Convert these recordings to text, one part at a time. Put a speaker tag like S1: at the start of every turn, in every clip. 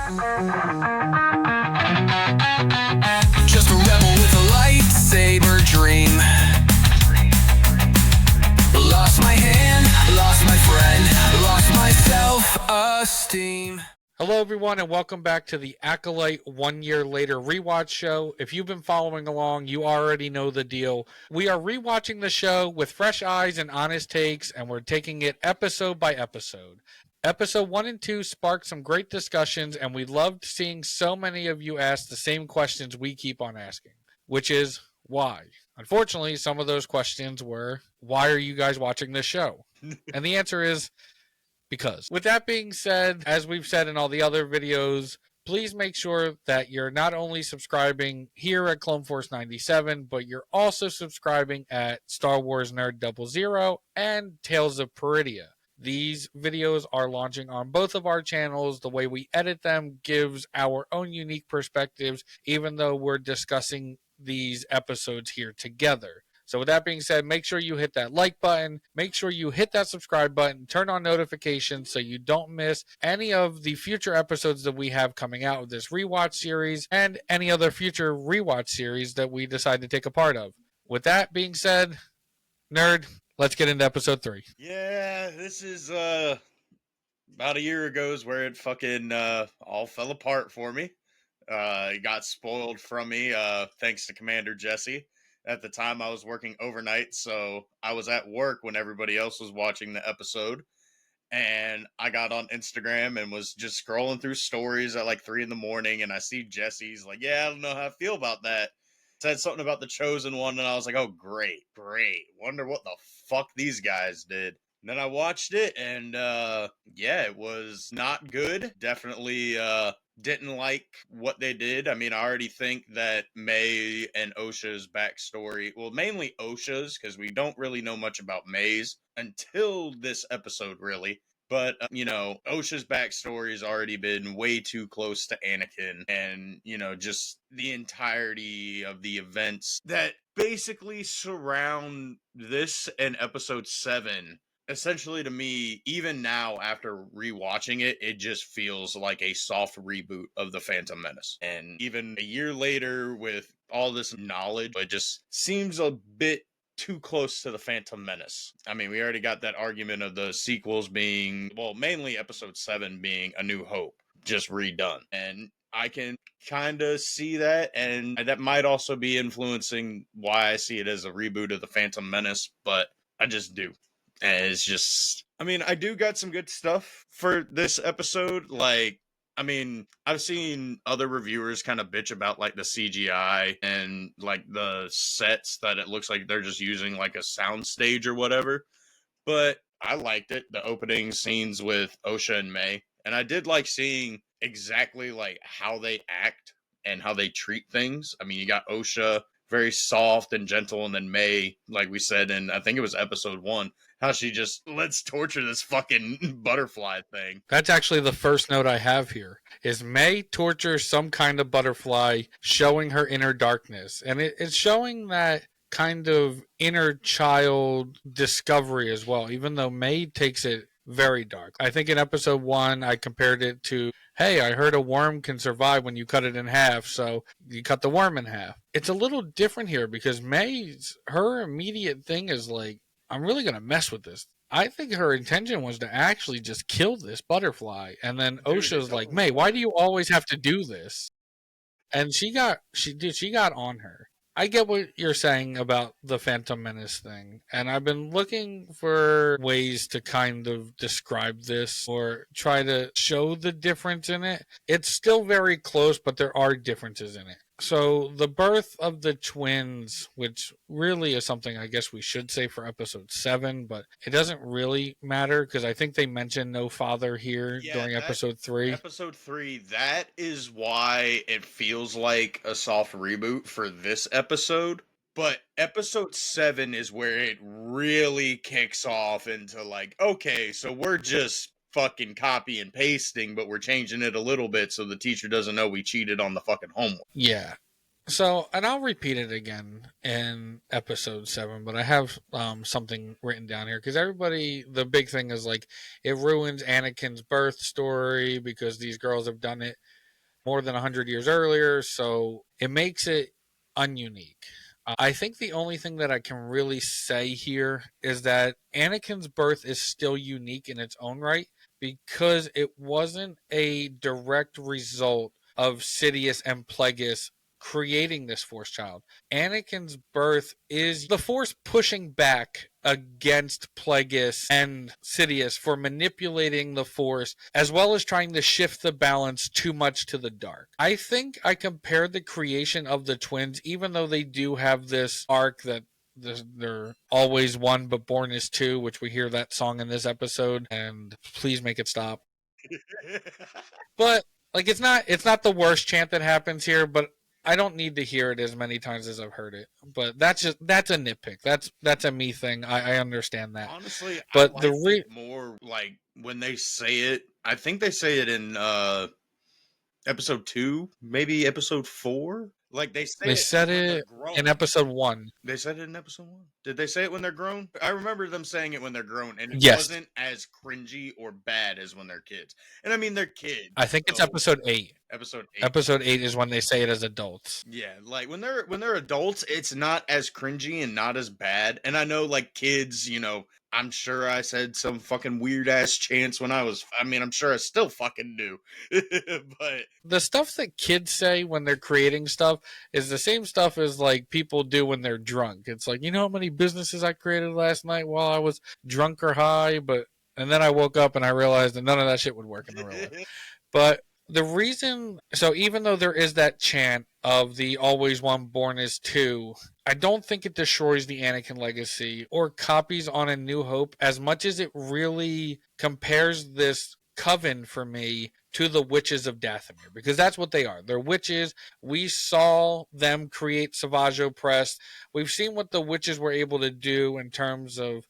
S1: Just a rebel with a lightsaber dream. Lost my hand, lost my friend, lost my self-esteem.
S2: Hello, everyone, and welcome back to the Acolyte 1 year later rewatch show. If you've been following along, you already know the deal. We are rewatching the show with fresh eyes and honest takes, and we're taking it episode by episode. Episode 1 and 2 sparked some great discussions, and we loved seeing so many of you ask the same questions we keep on asking, which is why? Unfortunately, some of those questions were, why are you guys watching this show? And the answer is, because. With that being said, as we've said in all the other videos, please make sure that you're not only subscribing here at Clone Force 97, but you're also subscribing at Star Wars Nerd 00 and Tales of Peridia. These videos are launching on both of our channels. The way we edit them gives our own unique perspectives, even though we're discussing these episodes here together. So with that being said, make sure you hit that like button, make sure you hit that subscribe button, turn on notifications so you don't miss any of the future episodes that we have coming out of this rewatch series and any other future rewatch series that we decide to take a part of. With that being said, nerd, let's get into episode 3.
S3: Yeah, this is about a year ago is where it fucking all fell apart for me. It got spoiled from me thanks to Commander Jesse. At the time, I was working overnight, so I was at work when everybody else was watching the episode. And I got on Instagram and was just scrolling through stories at like 3 in the morning, and I see Jesse's like, yeah, I don't know how I feel about that. Said something about the Chosen One, and I was like, oh, great. Wonder what the fuck these guys did. And then I watched it, and yeah, it was not good. Definitely didn't like what they did. I mean, I already think that May and Osha's backstory, well, mainly Osha's, because we don't really know much about May's until this episode, really. But, Osha's backstory has already been way too close to Anakin. And, just the entirety of the events that basically surround this and episode 7. Essentially, to me, even now, after rewatching it, it just feels like a soft reboot of The Phantom Menace. And even a year later, with all this knowledge, it just seems a bit too close to The Phantom Menace. I mean, we already got that argument of the sequels being, well, mainly episode 7 being A New Hope, just redone. And I can kind of see that, and that might also be influencing why I see it as a reboot of The Phantom Menace, but I just do. And it's just, I mean, I do got some good stuff for this episode. Like, I mean, I've seen other reviewers kind of bitch about like the CGI and like the sets that it looks like they're just using like a sound stage or whatever. But I liked it. The opening scenes with Osha and May. And I did like seeing exactly like how they act and how they treat things. I mean, you got Osha very soft and gentle, and then May, like we said in, I think it was episode 1, how she just let's torture this fucking butterfly thing.
S2: That's actually the first note I have here, is May tortures some kind of butterfly, showing her inner darkness. And it's showing that kind of inner child discovery as well, even though May takes it very dark. I think in episode 1, I compared it to, hey, I heard a worm can survive when you cut it in half, so you cut the worm in half. It's a little different here because her immediate thing is like, I'm really going to mess with this. I think her intention was to actually just kill this butterfly. And then Osha's like, May, why do you always have to do this? And she got on her. I get what you're saying about the Phantom Menace thing, and I've been looking for ways to kind of describe this or try to show the difference in it. It's still very close, but there are differences in it. So the birth of the twins, which really is something I guess we should say for episode 7, but it doesn't really matter because I think they mentioned no father here during episode 3.
S3: Episode 3, that is why it feels like a soft reboot for this episode. But episode 7 is where it really kicks off into like, okay, so we're just fucking copy and pasting, but we're changing it a little bit so the teacher doesn't know we cheated on the fucking homework.
S2: Yeah. So, and I'll repeat it again in episode 7, but I have something written down here because everybody, the big thing is like it ruins Anakin's birth story because these girls have done it more than 100 years earlier, so it makes it ununique. I think the only thing that I can really say here is that Anakin's birth is still unique in its own right because it wasn't a direct result of Sidious and Plagueis creating this Force child. Anakin's birth is the Force pushing back against Plagueis and Sidious for manipulating the Force, as well as trying to shift the balance too much to the dark. I think I compared the creation of the twins, even though they do have this arc that they're always one but born is two, which we hear that song in this episode, and please make it stop. But like it's not the worst chant that happens here, but I don't need to hear it as many times as I've heard it. But that's a nitpick. That's a me thing. I understand that.
S3: Honestly, I
S2: But the
S3: like it more like when they say it. I think they say it in episode 2, maybe episode 4. Like they say
S2: they
S3: it
S2: said
S3: when they're
S2: it in
S3: grown.
S2: episode 1.
S3: They said it in episode 1. Did they say it when they're grown? I remember them saying it when they're grown, and it
S2: Yes.
S3: wasn't as cringy or bad as when they're kids. And I mean, they're kids.
S2: I think it's
S3: so-
S2: episode 8.
S3: Episode 8.
S2: Episode 8 is when they say it as adults.
S3: Yeah, like when they're adults, it's not as cringy and not as bad. And I know like kids, I'm sure I said some fucking weird ass chants when I'm sure I still fucking do. But
S2: The stuff that kids say when they're creating stuff is the same stuff as like people do when they're drunk. It's like, you know how many businesses I created last night while I was drunk or high, and then I woke up and I realized that none of that shit would work in the real life. But the reason, so even though there is that chant of the always one born is two, I don't think it destroys the Anakin legacy or copies on A New Hope as much as it really compares this coven for me to the witches of Dathomir, because that's what they are. They're witches. We saw them create Savage Opress. We've seen what the witches were able to do in terms of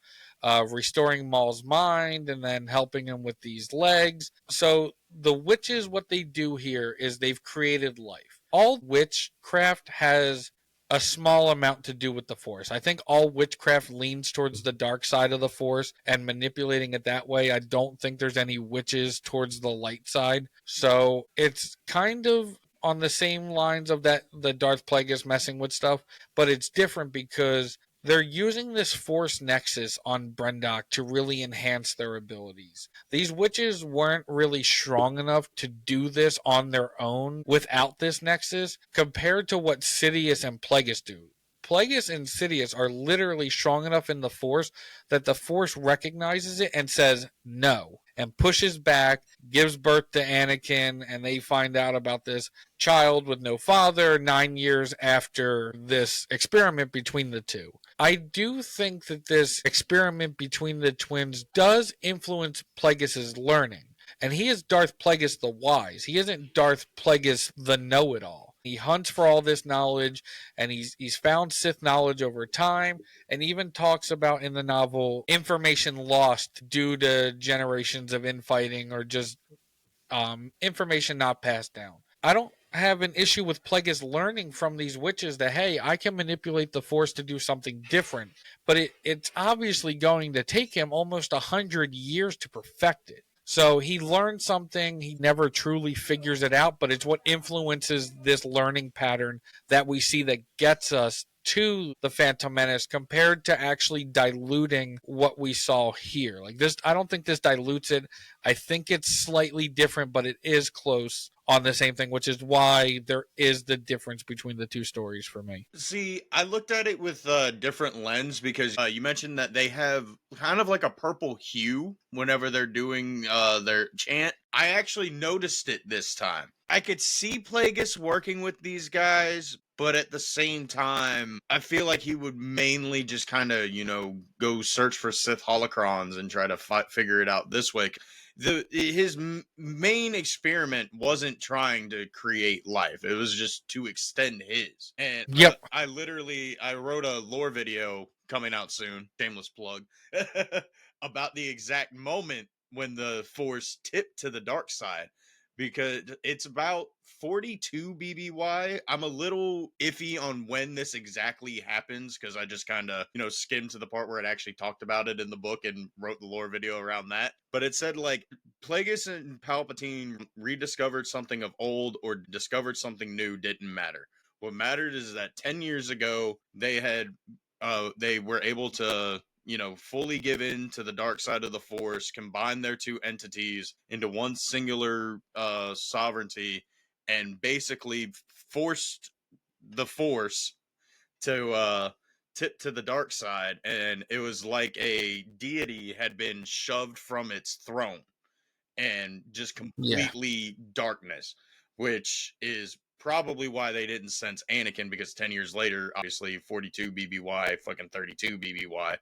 S2: restoring Maul's mind and then helping him with these legs. So the witches, what they do here is they've created life. All witchcraft has a small amount to do with the Force. I think all witchcraft leans towards the dark side of the Force and manipulating it that way. I don't think there's any witches towards the light side. So it's kind of on the same lines of that the Darth Plagueis messing with stuff, but it's different because they're using this Force Nexus on Brendok to really enhance their abilities. These witches weren't really strong enough to do this on their own without this Nexus compared to what Sidious and Plagueis do. Plagueis and Sidious are literally strong enough in the Force that the Force recognizes it and says no and pushes back, gives birth to Anakin, and they find out about this child with no father 9 years after this experiment between the two. I do think that this experiment between the twins does influence Plagueis' learning. And he is Darth Plagueis the Wise. He isn't Darth Plagueis the Know-It-All. He hunts for all this knowledge, and he's found Sith knowledge over time, and even talks about in the novel information lost due to generations of infighting or just information not passed down. I don't have an issue with Plagueis learning from these witches that, hey, I can manipulate the Force to do something different, but it's obviously going to take him almost 100 years to perfect it. So he learned something, he never truly figures it out, but it's what influences this learning pattern that we see that gets us to the Phantom Menace compared to actually diluting what we saw here. Like this, I don't think this dilutes it. I think it's slightly different, but it is close on the same thing, which is why there is the difference between the two stories for me.
S3: see, I looked at it with a different lens because you mentioned that they have kind of like a purple hue whenever they're doing their chant. I actually noticed it this time. I could see Plagueis working with these guys, but at the same time, I feel like he would mainly just kind of, go search for Sith holocrons and try to figure it out this way. His main experiment wasn't trying to create life; it was just to extend his. And
S2: Yep.
S3: I wrote a lore video coming out soon. Shameless plug about the exact moment when the Force tipped to the dark side. because it's about 42 BBY. I'm a little iffy on when this exactly happens because I just kind of, skimmed to the part where it actually talked about it in the book and wrote the lore video around that. But it said like Plagueis and Palpatine rediscovered something of old or discovered something new didn't matter. What mattered is that 10 years ago they were able to fully give in to the dark side of the Force, combine their two entities into one singular sovereignty, and basically forced the Force to tip to the dark side. And it was like a deity had been shoved from its throne and just
S2: Yeah.
S3: completely darkness, which is probably why they didn't sense Anakin, because 10 years later, obviously 42 BBY, fucking 32 BBY.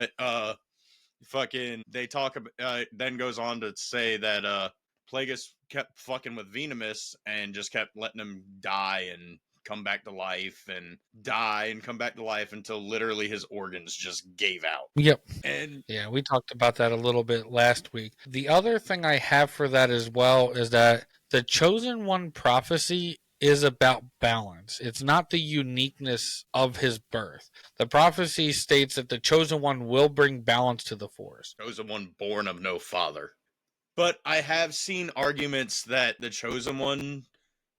S3: Fucking they talk about then goes on to say that Plagueis kept fucking with Venomius and just kept letting him die and come back to life and die and come back to life until literally his organs just gave out.
S2: Yep.
S3: And
S2: Yeah, we talked about that a little bit last week. The other thing I have for that as well is that the Chosen One prophecy is about balance. It's not the uniqueness of his birth. The prophecy states that the Chosen One will bring balance to the Force.
S3: Chosen One born of no father. But I have seen arguments that the Chosen One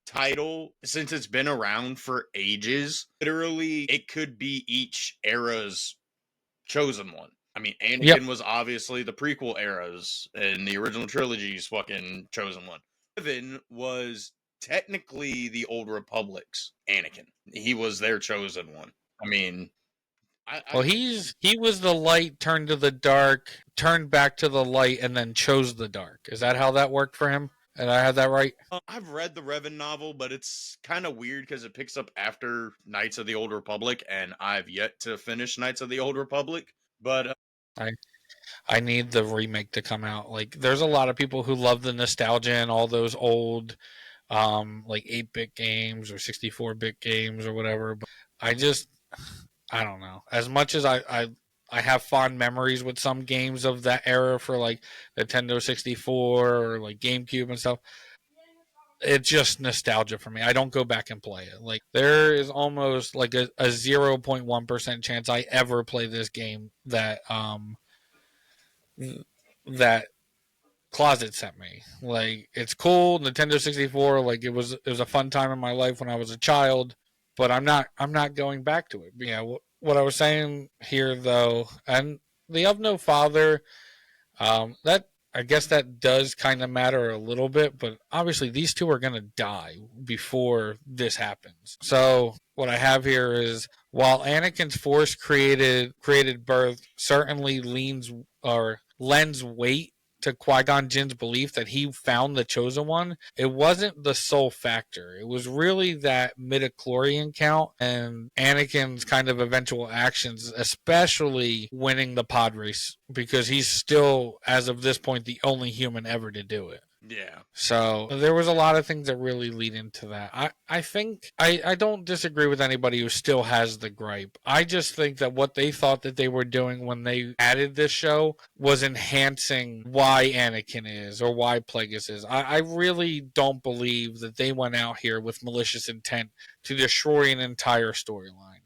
S3: title, since it's been around for ages, literally it could be each era's Chosen One. I mean, Anakin
S2: Yep.
S3: was obviously the prequel eras and the original trilogy's fucking Chosen One. Evan was technically the Old Republic's Anakin. He was their Chosen One. I mean,
S2: Well, he was the light turned to the dark, turned back to the light, and then chose the dark. Is that how that worked for him? And I had that right?
S3: I've read the Revan novel, but it's kind of weird because it picks up after Knights of the Old Republic, and I've yet to finish Knights of the Old Republic. But
S2: I I need the remake to come out. Like, there's a lot of people who love the nostalgia and all those old, like 8-bit games or 64-bit games or whatever. But I don't know. As much as I have fond memories with some games of that era for like Nintendo 64 or like GameCube and stuff, it's just nostalgia for me. I don't go back and play it. Like, there is almost like a 0.1% chance I ever play this game that Closet sent me. Like, it's cool, Nintendo 64, like it was a fun time in my life when I was a child, but I'm not going back to it. But yeah, what I was saying here though, and the of no father, that I guess that does kind of matter a little bit, but obviously these two are going to die before this happens. So what I have here is, while Anakin's force created birth certainly leans or lends weight to Qui-Gon Jinn's belief that he found the chosen one, it wasn't the sole factor. It was really that midichlorian count and Anakin's kind of eventual actions, especially winning the pod race, because he's still, as of this point, the only human ever to do it.
S3: yeah,
S2: So there was a lot of things that really lead into that. I think I don't disagree with anybody who still has the gripe. I just think that what they thought that they were doing when they added this show was enhancing why Anakin is or why Plagueis is. I really don't believe that they went out here with malicious intent to destroy an entire storyline.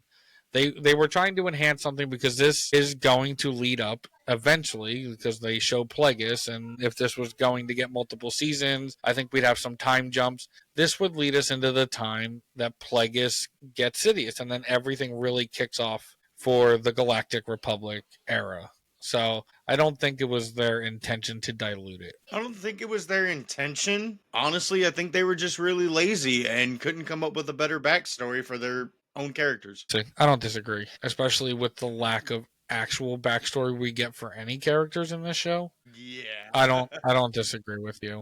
S2: They were trying to enhance something because this is going to lead up eventually, because they show Plagueis, and if this was going to get multiple seasons, I think we'd have some time jumps. This would lead us into the time that Plagueis gets Sidious, and then everything really kicks off for the Galactic Republic era. So I don't think it was their intention to dilute it.
S3: I don't think it was their intention. Honestly, I think they were just really lazy and couldn't come up with a better backstory for their own characters.
S2: So I don't disagree, especially with the lack of actual backstory we get for any characters in this show.
S3: Yeah.
S2: I don't disagree with you.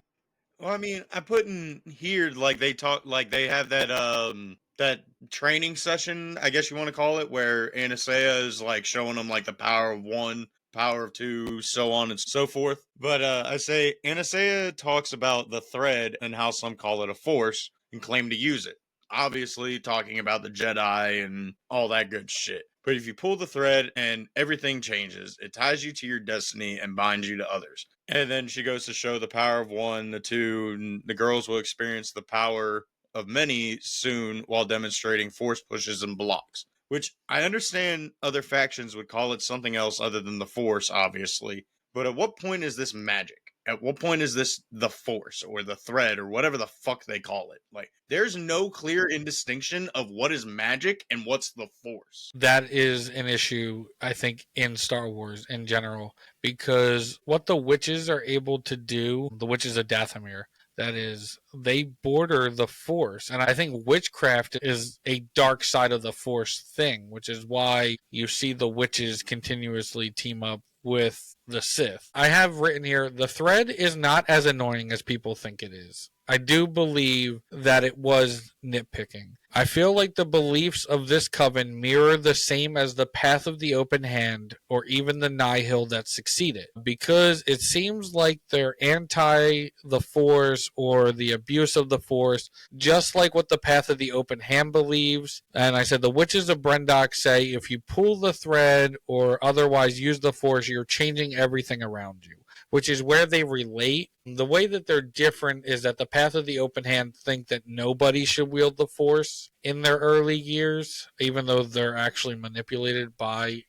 S3: Well, I mean, I put in here like they talk, like they have that training session, I guess you want to call it, where Anastasia is like showing them like the power of one, power of two, so on and so forth. But I say Anastasia talks about the thread and how some call it a force and claim to use it. Obviously, talking about the Jedi and all that good shit. But if you pull the thread and everything changes, it ties you to your destiny and binds you to others. And then she goes to show the power of one, the two, and the girls will experience the power of many soon while demonstrating force pushes and blocks. Which I understand other factions would call it something else other than the force, obviously. But at what point is this magic? At what point is this the force or the thread or whatever the fuck they call it? Like, there's no clear indistinction of what is magic and what's the force.
S2: That is an issue, I think, in Star Wars in general, because what the witches are able to do, the witches of Dathomir, that is, they border the Force. And I think witchcraft is a dark side of the Force thing, which is why you see the witches continuously team up with the Sith. I have written here the thread is not as annoying as people think it is. I do believe that it was nitpicking. I feel like the beliefs of this coven mirror the same as the Path of the Open Hand or even the Nihil that succeeded, because it seems like they're anti the Force or the abuse of the Force, just like what the Path of the Open Hand believes. And I said the witches of Brendok say if you pull the thread or otherwise use the Force, you're changing everything around you, which is where they relate. The way that they're different is that the Path of the Open Hand think that nobody should wield the Force in their early years, even though they're actually manipulated by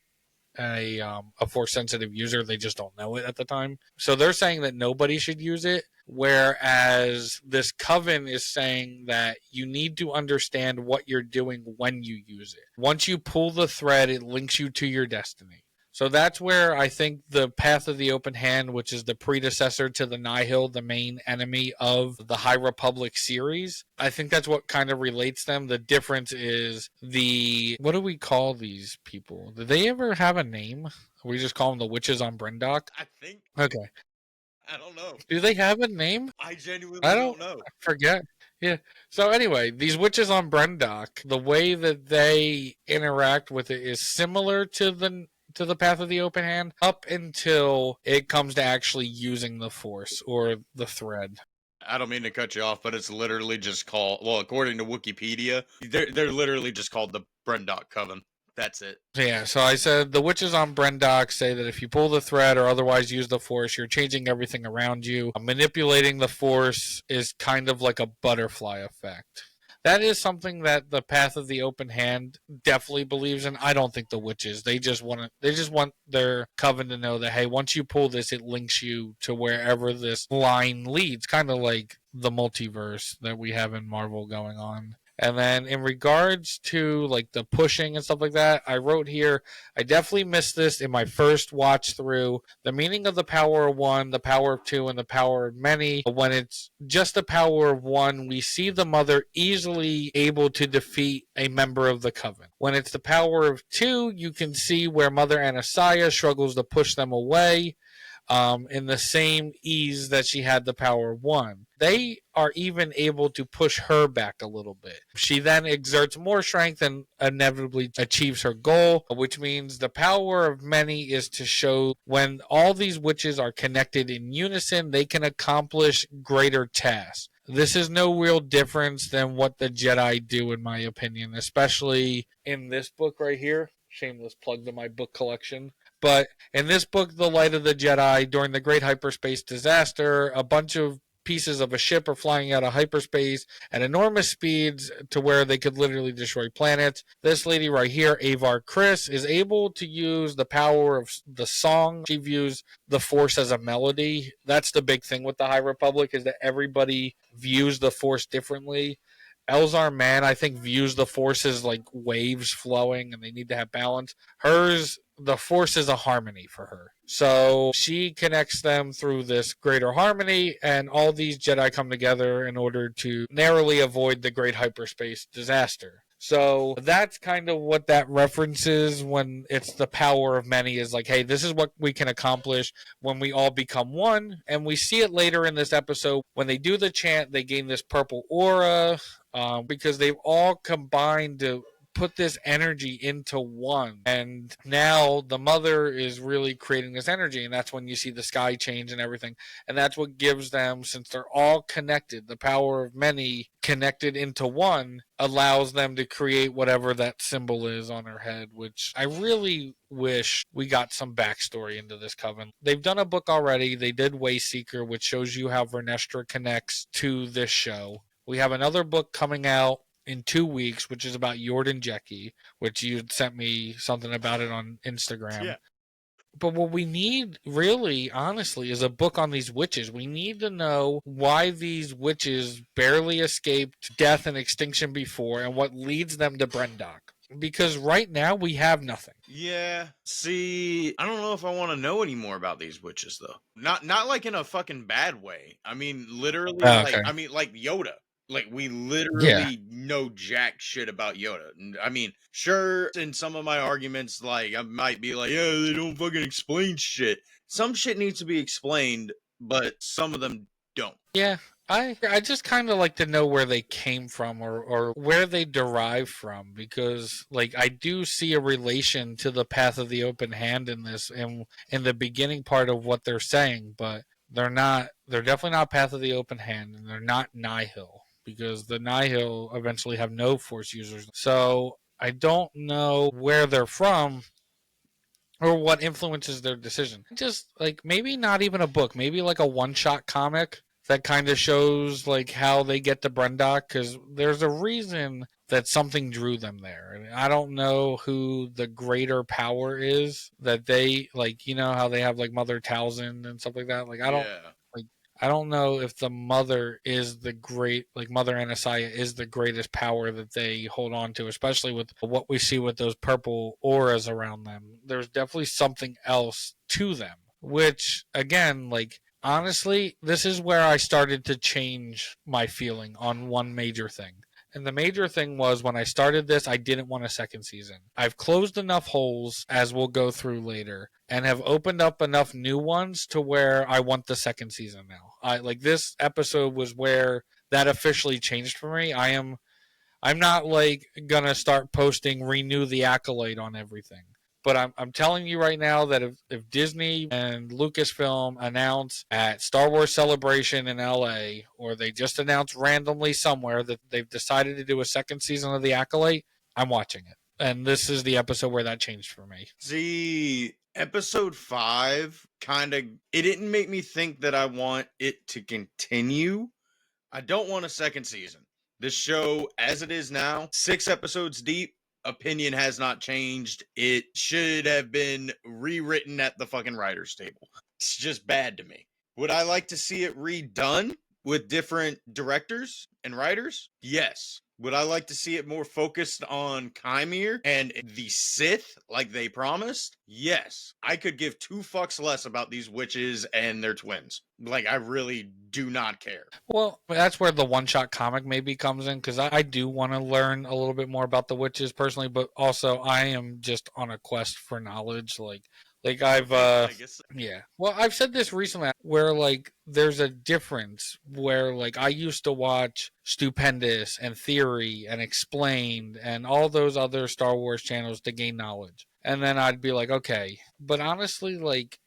S2: a Force sensitive user. They just don't know it at the time. So they're saying that nobody should use it, whereas this coven is saying that you need to understand what you're doing when you use it. Once you pull the thread, it links you to your destiny. So that's where I think the Path of the Open Hand, which is the predecessor to the Nihil, the main enemy of the High Republic series, I think that's what kind of relates them. The difference is what do we call these people? Did they ever have a name? We just call them the witches on Brendok?
S3: I think.
S2: Okay.
S3: I don't know.
S2: Do they have a name?
S3: I genuinely
S2: I
S3: don't know.
S2: I forget. Yeah. So anyway, these witches on Brendok, the way that they interact with it is similar to the Path of the Open Hand up until it comes to actually using the Force or the thread.
S3: I don't mean to cut you off, but it's literally just called. Well, according to Wikipedia, they're literally just called the Brendok Coven. That's it.
S2: Yeah, so I said the witches on Brendok say that if you pull the thread or otherwise use the Force, you're changing everything around you. Manipulating the Force is kind of like a butterfly effect. That is something that the Path of the Open Hand definitely believes in. I don't think the witches. They just want their coven to know that, hey, once you pull this, it links you to wherever this line leads, kind of like the multiverse that we have in Marvel going on. And then in regards to like the pushing and stuff like that, I wrote here, I definitely missed this in my first watch through. The meaning of the power of one, the power of two, and the power of many. When it's just the power of one, we see the mother easily able to defeat a member of the coven. When it's the power of two, you can see where Mother Anastasia struggles to push them away. In the same ease that she had the power of one. They are even able to push her back a little bit. She then exerts more strength and inevitably achieves her goal, which means the power of many is to show when all these witches are connected in unison, they can accomplish greater tasks. This is no real difference than what the Jedi do, in my opinion, especially in this book right here. Shameless plug to my book collection. But in this book, The Light of the Jedi, during the Great Hyperspace Disaster, a bunch of pieces of a ship are flying out of hyperspace at enormous speeds to where they could literally destroy planets. This lady right here, Avar Kriss, is able to use the power of the song. She views the Force as a melody. That's the big thing with the High Republic, is that everybody views the Force differently. Elzar Mann, I think, views the Force as like waves flowing and they need to have balance. Hers, the Force is a harmony for her. So she connects them through this greater harmony, and all these Jedi come together in order to narrowly avoid the great hyperspace disaster. So that's kind of what that references when it's the power of many, is like, hey, this is what we can accomplish when we all become one. And we see it later in this episode. When they do the chant, they gain this purple aura because they've all combined to put this energy into one. And now the mother is really creating this energy, and that's when you see the sky change and everything. And that's what gives them, since they're all connected, the power of many connected into one allows them to create whatever that symbol is on her head, which I really wish we got some backstory into this coven. They've done a book already. They did Wayseeker, which shows you how Vernestra connects to this show. We have another book coming out in 2 weeks, which is about Jordan Jecki, which you sent me something about it on Instagram.
S3: Yeah.
S2: But what we need, really, honestly, is a book on these witches. We need to know why these witches barely escaped death and extinction before and what leads them to Brendock. Because right now, we have nothing.
S3: Yeah. See, I don't know if I want to know any more about these witches though. Not like in a fucking bad way. I mean, literally,
S2: Oh,
S3: like
S2: okay.
S3: I mean, like Yoda. Like we
S2: Yeah.
S3: literally know jack shit about Yoda. I mean, sure, in some of my arguments, like I might be like, yeah, they don't fucking explain shit. Some shit needs to be explained, but some of them don't.
S2: Yeah, I just kind of like to know where they came from or where they derive from, because like I do see a relation to the Path of the Open Hand in this in the beginning part of what they're saying, but they're not. They're definitely not Path of the Open Hand, and they're not Nihil, because the Nihil eventually have no Force users. So I don't know where they're from or what influences their decision. Just like maybe not even a book, maybe like a one-shot comic that kind of shows like how they get to Brendock, because there's a reason that something drew them there. And I don't know who the greater power is that they, like, you know how they have like Mother Talzin and stuff like that. Like
S3: Yeah.
S2: I don't know if the mother is the great, like Mother Anasaya is the greatest power that they hold on to, especially with what we see with those purple auras around them. There's definitely something else to them, which again, like, honestly, this is where I started to change my feeling on one major thing. And the major thing was, when I started this, I didn't want a second season. I've closed enough holes, as we'll go through later, and have opened up enough new ones to where I want the second season now. I like this episode was where that officially changed for me. I'm not like gonna start posting renew the Acolyte on everything. But I'm telling you right now that if Disney and Lucasfilm announce at Star Wars Celebration in LA, or they just announce randomly somewhere that they've decided to do a second season of The Acolyte, I'm watching it. And this is the episode where that changed for me.
S3: See, episode 5 kind of, it didn't make me think that I want it to continue. I don't want a second season. This show, as it is now, 6 episodes deep, opinion has not changed. It should have been rewritten at the fucking writer's table. It's just bad to me. Would I like to see it redone with different directors and writers? Yes. Would I like to see it more focused on Chimere and the Sith like they promised? Yes. I could give 2 fucks less about these witches and their twins. Like, I really do not care.
S2: Well, that's where the one-shot comic maybe comes in, because I do want to learn a little bit more about the witches personally, but also I am just on a quest for knowledge. Like I've
S3: I guess.
S2: yeah. Well, I've said this recently where like there's a difference where like I used to watch Stupendous and Theory and Explained and all those other Star Wars channels to gain knowledge. And then I'd be like, okay, but honestly, like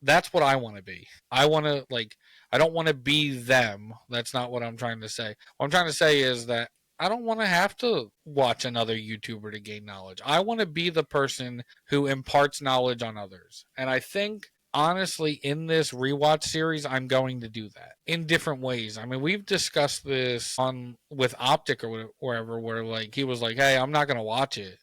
S2: that's what I want to be. I want to like I don't want to be them. That's not what I'm trying to say. What I'm trying to say is that I don't want to have to watch another YouTuber to gain knowledge. I want to be the person who imparts knowledge on others. And I think, honestly, in this rewatch series, I'm going to do that in different ways. I mean, we've discussed this on with Optic or wherever, where like he was like, "Hey, I'm not going to watch it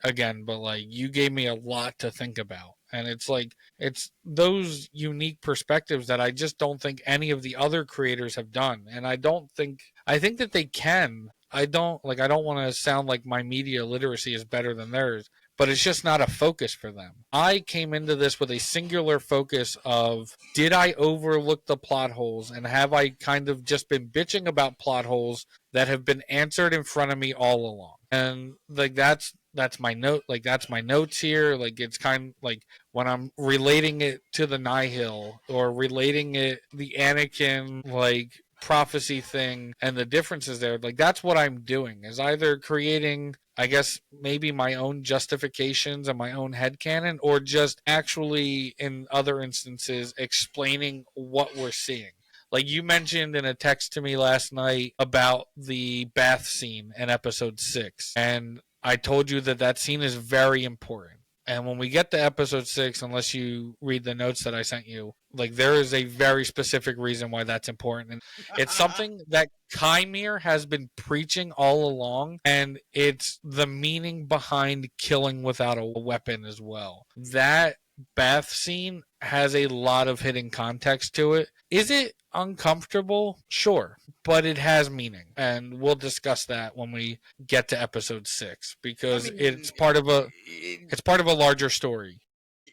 S2: again, but like you gave me a lot to think about." And it's like it's those unique perspectives that I just don't think any of the other creators have done. And I think that they can. I don't want to sound like my media literacy is better than theirs, but it's just not a focus for them. I came into this with a singular focus of, did I overlook the plot holes, and have I kind of just been bitching about plot holes that have been answered in front of me all along? And like that's my note, like that's my notes here. Like it's kind of like when I'm relating it to the Nihil, or relating it the Anakin like prophecy thing and the differences there, like that's what I'm doing, is either creating I guess maybe my own justifications and my own headcanon, or just actually in other instances explaining what we're seeing. Like you mentioned in a text to me last night about the bath scene in episode 6, and I told you that that scene is very important. And when we get to episode 6, unless you read the notes that I sent you, like there is a very specific reason why that's important. And it's something that Kymir has been preaching all along, and it's the meaning behind killing without a weapon as well. That bath scene has a lot of hidden context to it. Is it uncomfortable? Sure, but it has meaning, and we'll discuss that when we get to episode 6 because it's part of a larger story.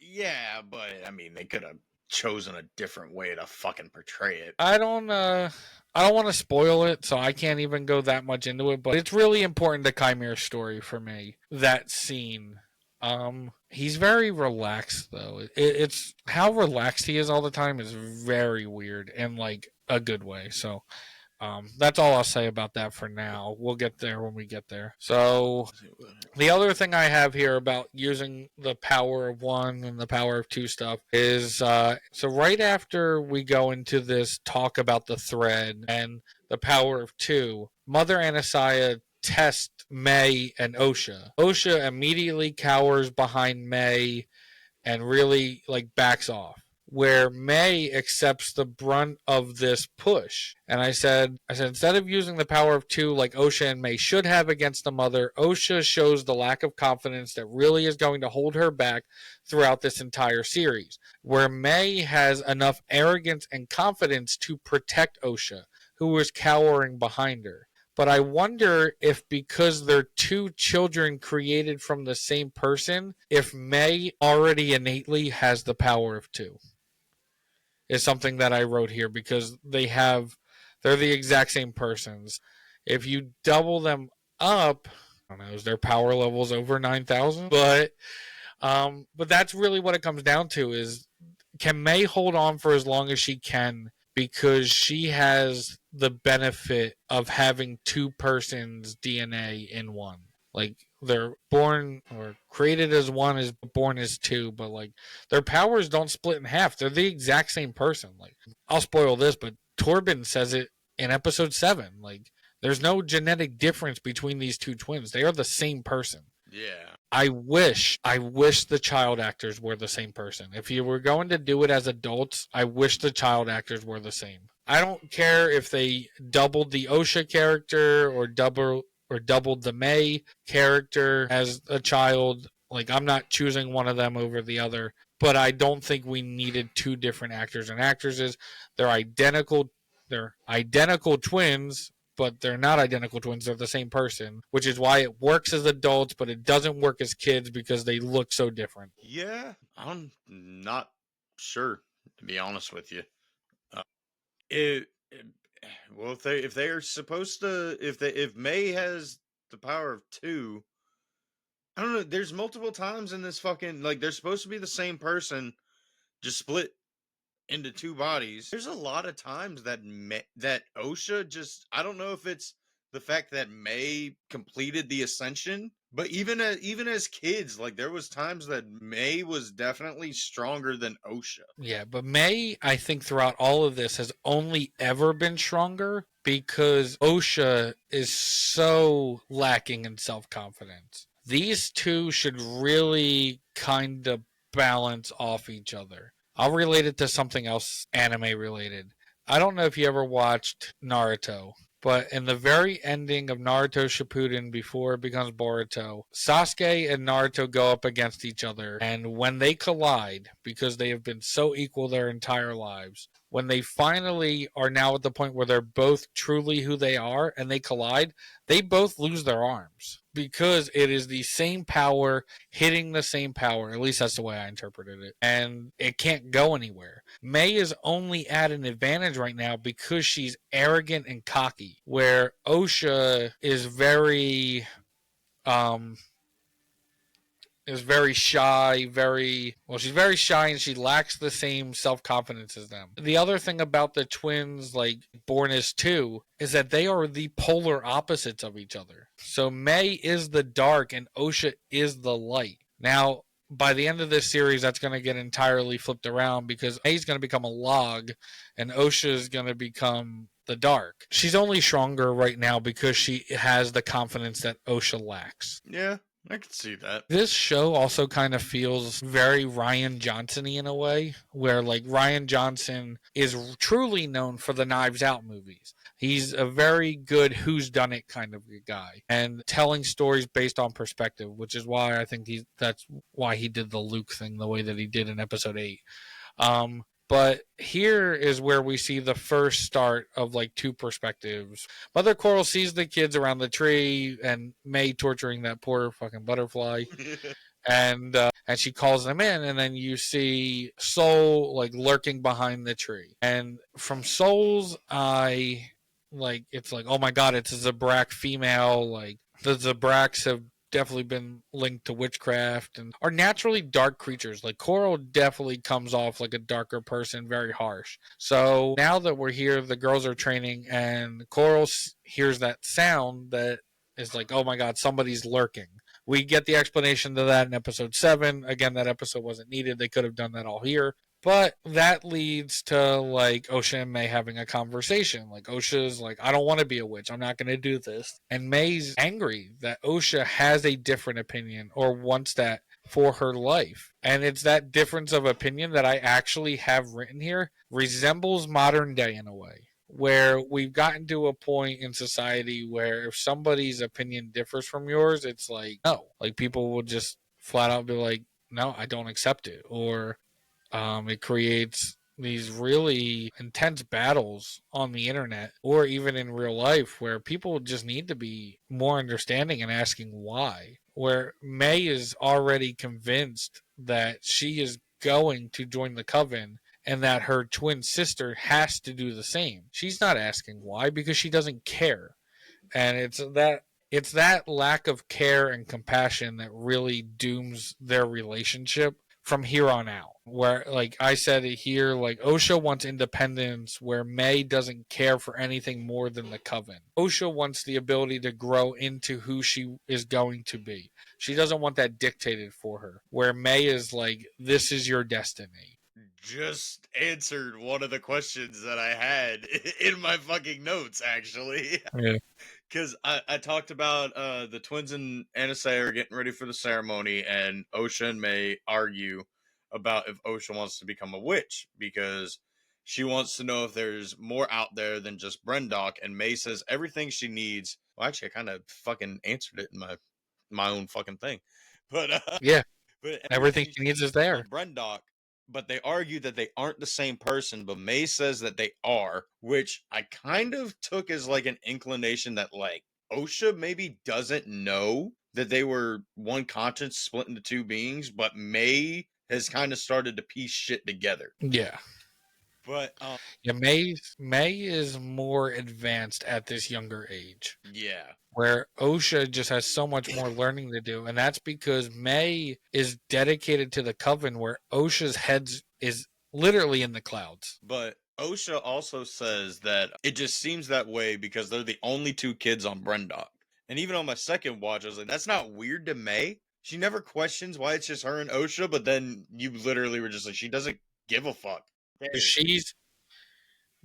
S3: Yeah, but I mean, they could have chosen a different way to fucking portray it.
S2: I don't want to spoil it, so I can't even go that much into it, but it's really important to Kymir's story for me. That scene. He's very relaxed though. It's how relaxed he is all the time is very weird in like a good way. So that's all I'll say about that for now. We'll get there when we get there. So the other thing I have here about using the power of one and the power of two stuff is so right after we go into this talk about the thread and the power of two, Mother Anasiah tests May and Osha. Osha immediately cowers behind May and really like backs off, where May accepts the brunt of this push. And I said instead of using the power of two like Osha and May should have against the mother, Osha shows the lack of confidence that really is going to hold her back throughout this entire series, where May has enough arrogance and confidence to protect Osha, who was cowering behind her. But I wonder if because they're two children created from the same person, if May already innately has the power of two. Is something that I wrote here because they're the exact same persons. If you double them up, I don't know, is their power levels over 9,000? But that's really what it comes down to is can May hold on for as long as she can because she has the benefit of having two persons' DNA in one. Like they're born or created as one is born as two, but like their powers don't split in half. They're the exact same person. Like I'll spoil this, but Torben says it in episode 7. Like there's no genetic difference between these two twins. They are the same person.
S3: Yeah.
S2: I wish the child actors were the same person. If you were going to do it as adults, I wish the child actors were the same. I don't care if they doubled the Osha character or doubled the May character as a child. Like I'm not choosing one of them over the other, but I don't think we needed two different actors and actresses. They're identical twins, but they're not identical twins. They're the same person, which is why it works as adults, but it doesn't work as kids because they look so different.
S3: Yeah, I'm not sure, to be honest with you. It well, if they are supposed to, if May has the power of two, I don't know. There's multiple times in this fucking like they're supposed to be the same person, just split into two bodies. There's a lot of times that that Osha just I don't know if it's the fact that May completed the ascension, but even as kids, like there was times that May was definitely stronger than Osha.
S2: Yeah, but May, I think throughout all of this has only ever been stronger because Osha is so lacking in self-confidence. These two should really kind of balance off each other. I'll relate it to something else anime related. I don't know if you ever watched Naruto, but in the very ending of Naruto Shippuden before it becomes Boruto, Sasuke and Naruto go up against each other, and when they collide, because they have been so equal their entire lives, when they finally are now at the point where they're both truly who they are and they collide, they both lose their arms because it is the same power hitting the same power. At least that's the way I interpreted it. And it can't go anywhere. May is only at an advantage right now because she's arrogant and cocky, where Osha is very is very shy, she's very shy and she lacks the same self-confidence as them. The other thing about the twins, like Born as Two, is that they are the polar opposites of each other. So May is the dark and Osha is the light. Now, by the end of this series, that's going to get entirely flipped around because May's going to become a log and Osha is going to become the dark. She's only stronger right now because she has the confidence that Osha lacks.
S3: Yeah, I can see that.
S2: This show also kind of feels very Ryan Johnson-y in a way, where like Ryan Johnson is truly known for the Knives Out movies. He's a very good whodunit kind of guy and telling stories based on perspective, which is why I think that's why he did the Luke thing the way that he did in episode 8. But here is where we see the first start of like two perspectives. Mother Coral sees the kids around the tree and May torturing that poor fucking butterfly. And she calls them in, and then you see Soul like lurking behind the tree. And from Soul's eye, like it's like, oh my god, it's a Zabrak female. Like the Zabraks have definitely been linked to witchcraft and are naturally dark creatures. Like Coral definitely comes off like a darker person, very harsh. So now that we're here, the girls are training, and Coral hears that sound that is like, oh my god, somebody's lurking. We get the explanation to that in episode 7. Again, that episode wasn't needed. They could have done that all here. But that leads to like Osha and May having a conversation. Like Osha's like, I don't want to be a witch. I'm not going to do this. And May's angry that Osha has a different opinion or wants that for her life. And it's that difference of opinion that I actually have written here resembles modern day in a way, where we've gotten to a point in society where if somebody's opinion differs from yours, it's like, no. Like people will just flat out be like, no, I don't accept it. Or it creates these really intense battles on the internet or even in real life where people just need to be more understanding and asking why. Where May is already convinced that she is going to join the coven and that her twin sister has to do the same. She's not asking why because she doesn't care. And it's that lack of care and compassion that really dooms their relationship from here on out. Where, like I said it here, like Osha wants independence, where May doesn't care for anything more than the coven. Osha wants the ability to grow into who she is going to be. She doesn't want that dictated for her. Where May is like, this is your destiny.
S3: Just answered one of the questions that I had in my fucking notes, actually.
S2: Yeah.
S3: Because I talked about the twins and Anasei are getting ready for the ceremony, and Osha and May argue about if Osha wants to become a witch, because she wants to know if there's more out there than just Brendock, and May says everything she needs. Well, actually, I kind of fucking answered it in my own fucking thing. But
S2: Yeah.
S3: but
S2: Everything she needs is there.
S3: Brendock, but they argue that they aren't the same person, but May says that they are, which I kind of took as like an inclination that like Osha maybe doesn't know that they were one conscience split into two beings, but May has kind of started to piece shit together.
S2: Yeah.
S3: But
S2: Yeah, May is more advanced at this younger age.
S3: yeah.
S2: Where Osha just has so much more learning to do, and that's because May is dedicated to the coven, where Osha's head is literally in the clouds.
S3: But Osha also says that it just seems that way because they're the only two kids on Brendock. And even on my second watch, I was like, that's not weird to May. She never questions why it's just her and Osha, but then you literally were just like, she doesn't give a fuck.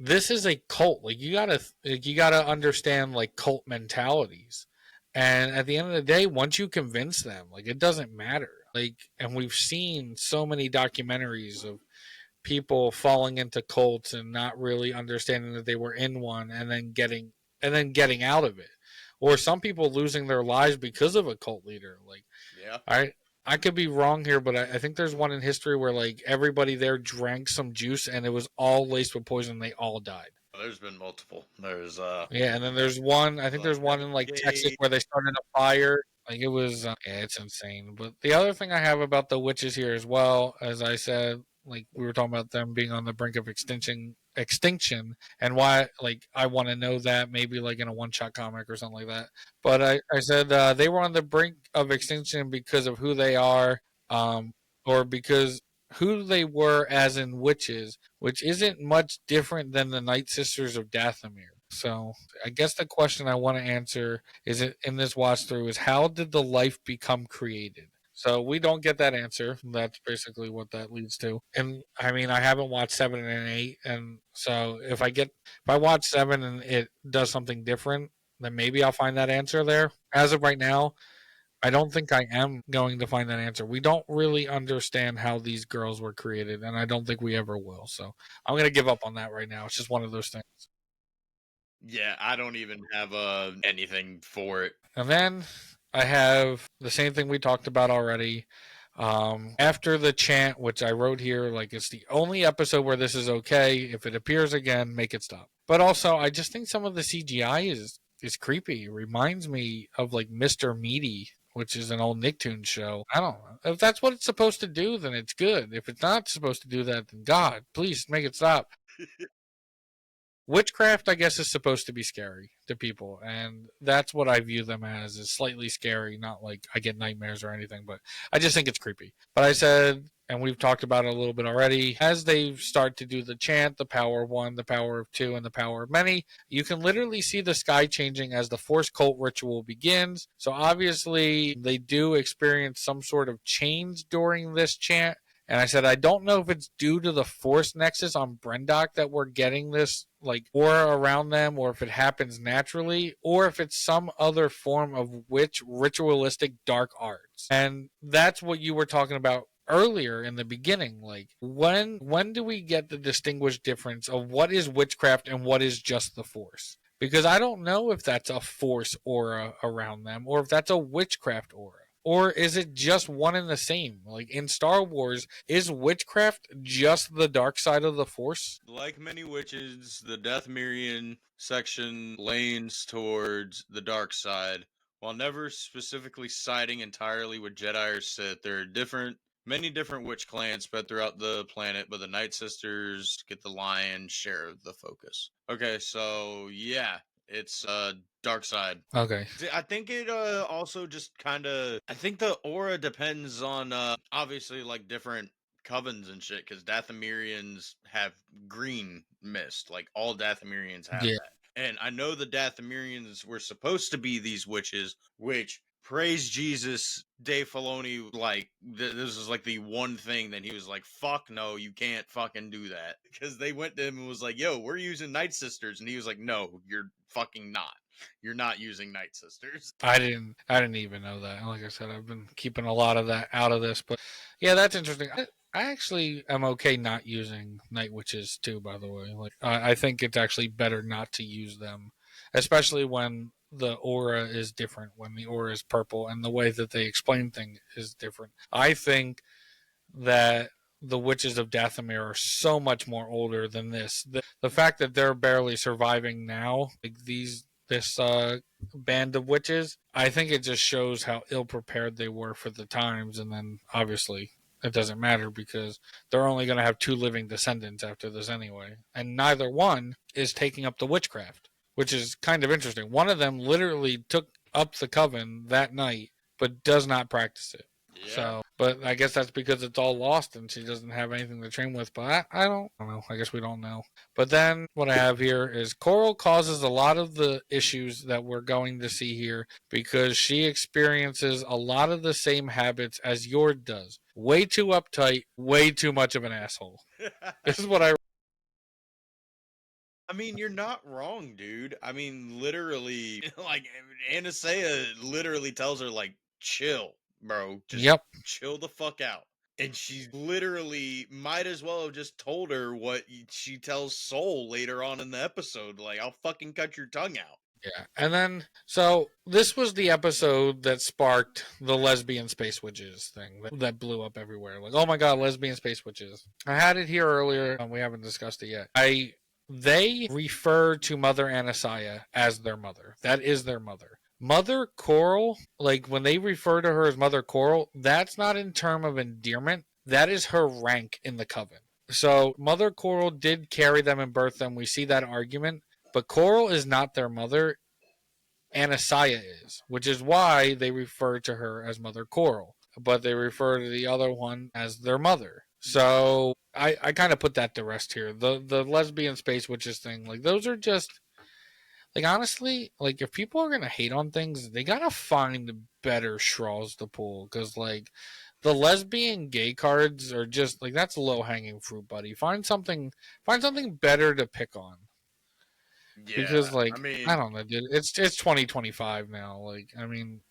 S2: This is a cult. Like you gotta understand like cult mentalities. And at the end of the day, once you convince them, like it doesn't matter. Like, and we've seen so many documentaries of people falling into cults and not really understanding that they were in one and then getting out of it. Or some people losing their lives because of a cult leader. Like,
S3: yeah.
S2: I could be wrong here, but I think there's one in history where like everybody there drank some juice and it was all laced with poison. And they all died.
S3: There's been multiple. There's
S2: yeah, and then there's one. I think there's one in like Texas where they started a fire. Like it was, yeah, it's insane. But the other thing I have about the witches here as well, as I said, like we were talking about them being on the brink of extinction, and why, like, I want to know that, maybe like in a one-shot comic or something like that. But I said they were on the brink of extinction because of who they are, or because who they were as in witches, which isn't much different than the Night Sisters of Dathomir. So I guess the question I want to answer is, it in this watch through, is how did the life become created? So we don't get that answer. That's basically what that leads to. And I mean, I haven't watched 7 and 8, and so if I watch 7 and it does something different, then maybe I'll find that answer there. As of right now, I don't think I am going to find that answer. We don't really understand how these girls were created, and I don't think we ever will. So I'm going to give up on that right now. It's just one of those things.
S3: Yeah, I don't even have anything for it.
S2: And then I have the same thing we talked about already. After the chant, which I wrote here, like, it's the only episode where this is okay. If it appears again, make it stop. But also, I just think some of the CGI is creepy. It reminds me of like Mr. Meaty, which is an old Nicktoons show. I don't know. If that's what it's supposed to do, then it's good. If it's not supposed to do that, then God, please make it stop. Witchcraft, I guess, is supposed to be scary to people, and that's what I view them as, is slightly scary. Not like I get nightmares or anything, but I just think it's creepy. But I said, and we've talked about it a little bit already, as they start to do the chant, the power of one, the power of two, and the power of many, you can literally see the sky changing as the force cult ritual begins. So obviously they do experience some sort of change during this chant. And I said, I don't know if it's due to the force nexus on Brendock that we're getting this like aura around them, or if it happens naturally, or if it's some other form of witch ritualistic dark arts. And that's what you were talking about earlier in the beginning. Like, when do we get the distinguished difference of what is witchcraft and what is just the force? Because I don't know if that's a force aura around them, or if that's a witchcraft aura. Or is it just one and the same? Like in Star Wars, is witchcraft just the dark side of the Force?
S3: Like many witches, the Dathomirian section leans towards the dark side, while never specifically siding entirely with Jedi or Sith. There are many different witch clans spread throughout the planet, but the Night Sisters get the lion's share of the focus. Okay, so yeah, it's dark side.
S2: Okay.
S3: I think it also just kind of, I think the aura depends on obviously like different covens and shit, because Dathomirians have green mist, like all Dathomirians have
S2: Yeah.
S3: that. And I know the Dathomirians were supposed to be these witches, which, praise Jesus, Dave Filoni, like, this is like the one thing that he was like, fuck no, you can't fucking do that. Because they went to him and was like, yo, we're using Night Sisters. And he was like, no, you're fucking not. You're not using Night Sisters.
S2: I didn't even know that. Like I said, I've been keeping a lot of that out of this, but yeah, that's interesting. I actually am okay not using night witches too. By the way, like I think it's actually better not to use them, especially when the aura is different. When the aura is purple and the way that they explain things is different. I think that the witches of Dathomir are so much more older than this. The fact that they're barely surviving now, like this band of witches, I think it just shows how ill prepared they were for the times. And then obviously it doesn't matter because they're only going to have 2 living descendants after this anyway, and neither one is taking up the witchcraft, which is kind of interesting. One of them literally took up the coven that night, but does not practice it.
S3: Yeah.
S2: So, but I guess that's because it's all lost and she doesn't have anything to train with. But I don't know. I guess we don't know. But then what I have here is Coral causes a lot of the issues that we're going to see here because she experiences a lot of the same habits as Yord does. Way too uptight, way too much of an asshole. This is what
S3: I mean, you're not wrong, dude. I mean, literally, like, Anastasia literally tells her, like, chill, bro. Just
S2: Yep.
S3: chill the fuck out. And she literally might as well have just told her what she tells Soul later on in the episode. Like, I'll fucking cut your tongue out.
S2: Yeah. And then, so this was the episode that sparked the lesbian space witches thing that blew up everywhere. Like, oh my God, lesbian space witches. I had it here earlier and we haven't discussed it yet. They refer to Mother Anastasia as their mother. That is their mother. Mother Coral, like when they refer to her as Mother Coral, that's not in term of endearment. that is her rank in the coven. So Mother Coral did carry them and birth them. We see that argument, but Coral is not their mother. Anastasia is, which is why they refer to her as Mother Coral, but they refer to the other one as their mother. So I kind of put that to rest here. The lesbian space witches thing, like those are just like honestly, like if people are gonna hate on things, they gotta find better straws to pull because like the lesbian gay cards are just like that's low hanging fruit, buddy. Find something better to pick on
S3: Yeah,
S2: because
S3: I
S2: like I
S3: mean,
S2: don't know, dude. It's 2025 now. Like I mean,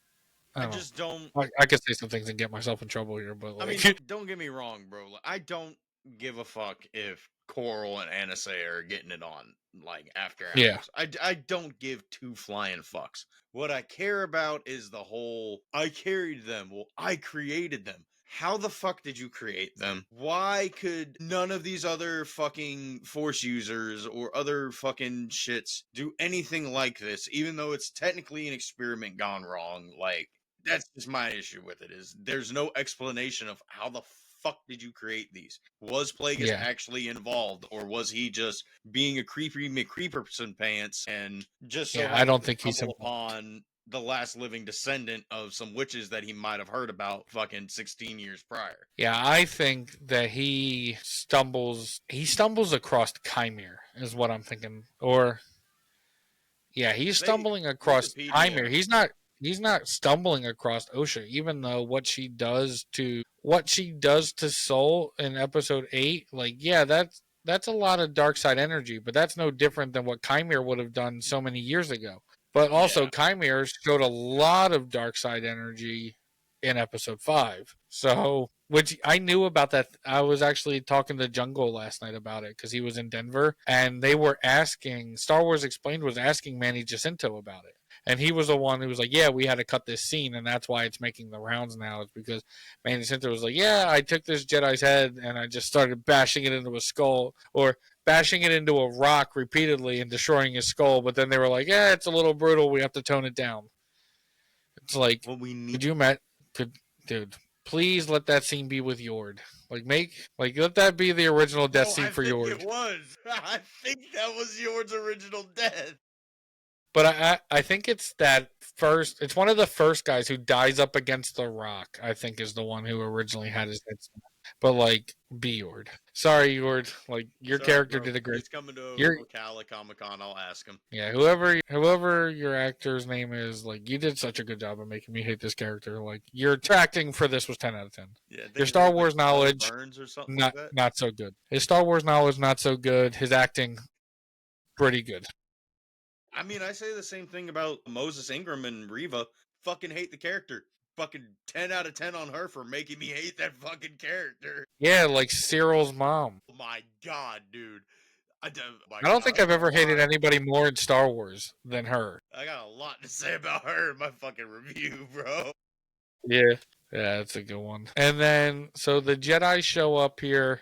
S2: I
S3: I
S2: don't know.
S3: just don't.
S2: I could say some things and get myself in trouble here, but
S3: I mean,
S2: like
S3: don't get me wrong, bro. Like, I don't give a fuck if Coral and Anastasia are getting it on like after
S2: yeah,
S3: hours. I don't give two flying fucks. What I care about is the whole I carried them. Well, I created them. How the fuck did you create them? Why could none of these other fucking force users or other fucking shits do anything like this, even though it's technically an experiment gone wrong? Like, that's just my issue with it is there's no explanation of how the fuck did you create these? Was Plagueis
S2: yeah,
S3: actually involved, or was he just being a creepy McCreeperson pants and just so
S2: yeah. I
S3: happened
S2: don't
S3: to
S2: think he's
S3: stumble
S2: involved.
S3: upon the last living descendant of some witches that he might have heard about fucking 16 years prior?
S2: Yeah, I think that he stumbles across Chimere is what I'm thinking. Or yeah, he's
S3: They
S2: stumbling across Chimere.
S3: Wikipedia.
S2: He's not stumbling across Osha, even though what she does to Soul in episode 8, like yeah, that's a lot of dark side energy, but that's no different than what Chimere would have done so many years ago. But also
S3: Yeah.
S2: Chimere showed a lot of dark side energy in episode 5. So, which I knew about that. I was actually talking to Jungle last night about it because he was in Denver and they were asking, Star Wars Explained was asking Manny Jacinto about it. And he was the one who was like, yeah, we had to cut this scene. And that's why it's making the rounds now, is because Manny Jacinto was like, yeah, I took this Jedi's head and I just started bashing it into a skull or bashing it into a rock repeatedly and destroying his skull. But then they were like, yeah, it's a little brutal. We have to tone it down. It's like,
S3: What we need.
S2: could you imagine? Dude, please let that scene be with Yord. Let that be the original death
S3: Oh,
S2: scene
S3: I
S2: for
S3: think
S2: Yord.
S3: it was. I think that was yours original death.
S2: But I think it's that first. It's one of the first guys who dies up against the rock. I think is the one who originally had his head. But like, be Yord. Sorry, Yord. Like your
S3: Sorry,
S2: character
S3: bro.
S2: did a great.
S3: He's coming to
S2: You're
S3: Ocala Comic Con. I'll ask him.
S2: yeah. Whoever your actor's name is, like you did such a good job of making me hate this character. Like your acting for this was 10 out of 10.
S3: Yeah, I think
S2: Your
S3: his
S2: Star
S3: name's like
S2: Wars
S3: Paul
S2: knowledge
S3: Burns or something like
S2: not
S3: that.
S2: not so good. His Star Wars knowledge not so good. His acting pretty good.
S3: I mean, I say the same thing about Moses Ingram and Reva. Fucking hate the character. Fucking 10 out of 10 on her for making me hate that fucking character.
S2: Yeah, like Cyril's mom.
S3: Oh my god, dude. My
S2: I don't
S3: god,
S2: think I've ever hated
S3: why?
S2: anybody more in Star Wars than her.
S3: I got a lot to say about her in my fucking review, bro.
S2: Yeah. Yeah, that's a good one. And then so the Jedi show up here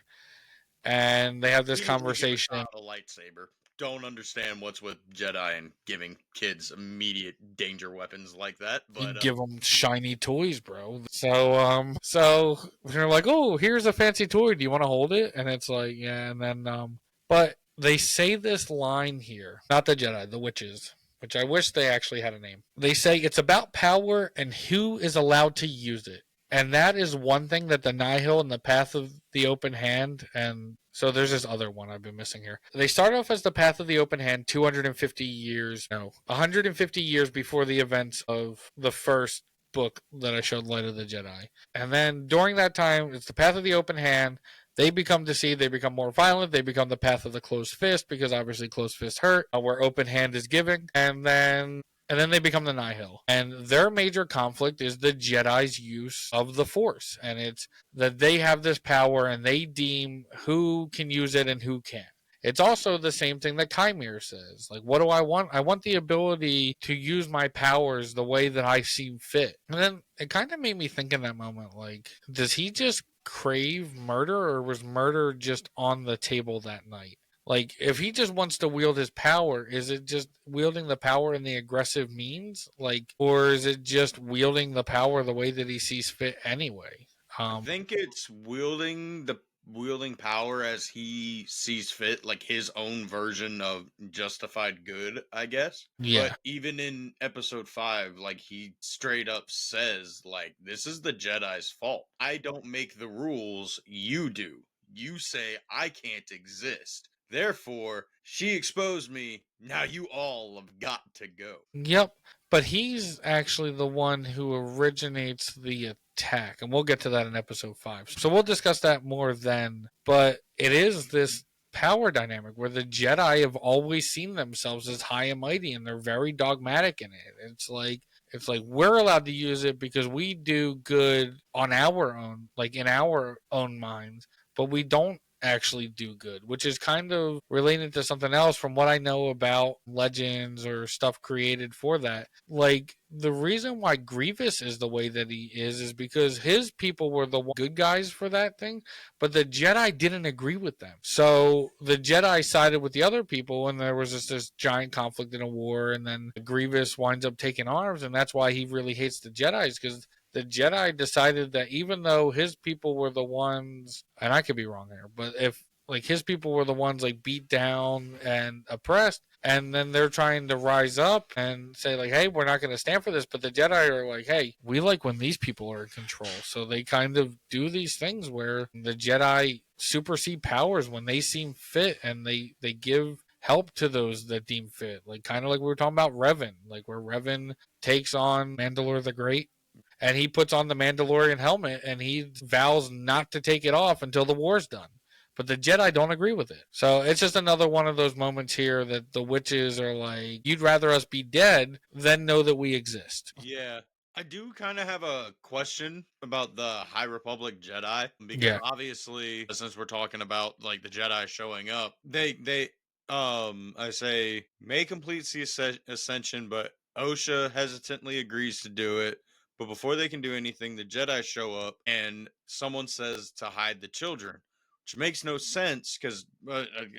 S2: and they have this
S3: Immediately give a
S2: conversation.
S3: child a lightsaber. Don't understand what's with Jedi and giving kids immediate danger weapons like that,
S2: You
S3: but
S2: give them shiny toys, bro. So they're like, "Oh, here's a fancy toy. Do you want to hold it?" And it's like, "Yeah." And then, but they say this line here, not the Jedi, the witches, which I wish they actually had a name. They say it's about power and who is allowed to use it. And that is one thing that the Nihil and the Path of the Open Hand, and so there's this other one I've been missing here. They start off as the Path of the Open Hand 250 years, no, 150 years before the events of the first book that I showed, Light of the Jedi. And then during that time, it's the Path of the Open Hand. They become deceived. They become more violent. They become the path of the closed fist because obviously closed fist hurt, where open hand is giving. And then they become the Nihil. And their major conflict is the Jedi's use of the Force. And it's that they have this power and they deem who can use it and who can't. It's also the same thing that Chimere says. Like, what do I want? I want the ability to use my powers the way that I see fit. And then it kind of made me think in that moment, like, does he just crave murder or was murder just on the table that night? Like, if he just wants to wield his power, is it just wielding the power in the aggressive means? Like, or is it just wielding the power the way that he sees fit anyway?
S3: I think it's wielding power as he sees fit, like his own version of justified good, I guess.
S2: Yeah.
S3: But even in episode 5, like he straight up says, like, this is the Jedi's fault. I don't make the rules, you do. You say I can't exist. Therefore, she exposed me. Now you all have got to go.
S2: Yep. But he's actually the one who originates the attack. And we'll get to that in episode 5. So we'll discuss that more then. But it is this power dynamic where the Jedi have always seen themselves as high and mighty and they're very dogmatic in it. It's like we're allowed to use it because we do good on our own, like in our own minds, but we don't actually do good, which is kind of related to something else from what I know about legends or stuff created for that. Like the reason why Grievous is the way that he is because his people were the good guys for that thing, but the Jedi didn't agree with them. So the Jedi sided with the other people, and there was this giant conflict in a war, and then Grievous winds up taking arms, and that's why he really hates the Jedi's because the Jedi decided that even though his people were the ones, and I could be wrong here, but if like his people were the ones like beat down and oppressed, and then they're trying to rise up and say like, hey, we're not going to stand for this, but the Jedi are like, hey, we like when these people are in control. So they kind of do these things where the Jedi supersede powers when they seem fit, and they give help to those that deem fit, like kind of like we were talking about Revan, like where Revan takes on Mandalore the Great, and he puts on the Mandalorian helmet and he vows not to take it off until the war's done. But the Jedi don't agree with it. So it's just another one of those moments here that the witches are like, you'd rather us be dead than know that we exist.
S3: Yeah. I do kind of have a question about the High Republic Jedi because
S2: Yeah.
S3: obviously since we're talking about like the Jedi showing up, they I say may complete the ascension, but Osha hesitantly agrees to do it. But before they can do anything, the Jedi show up and someone says to hide the children, which makes no sense because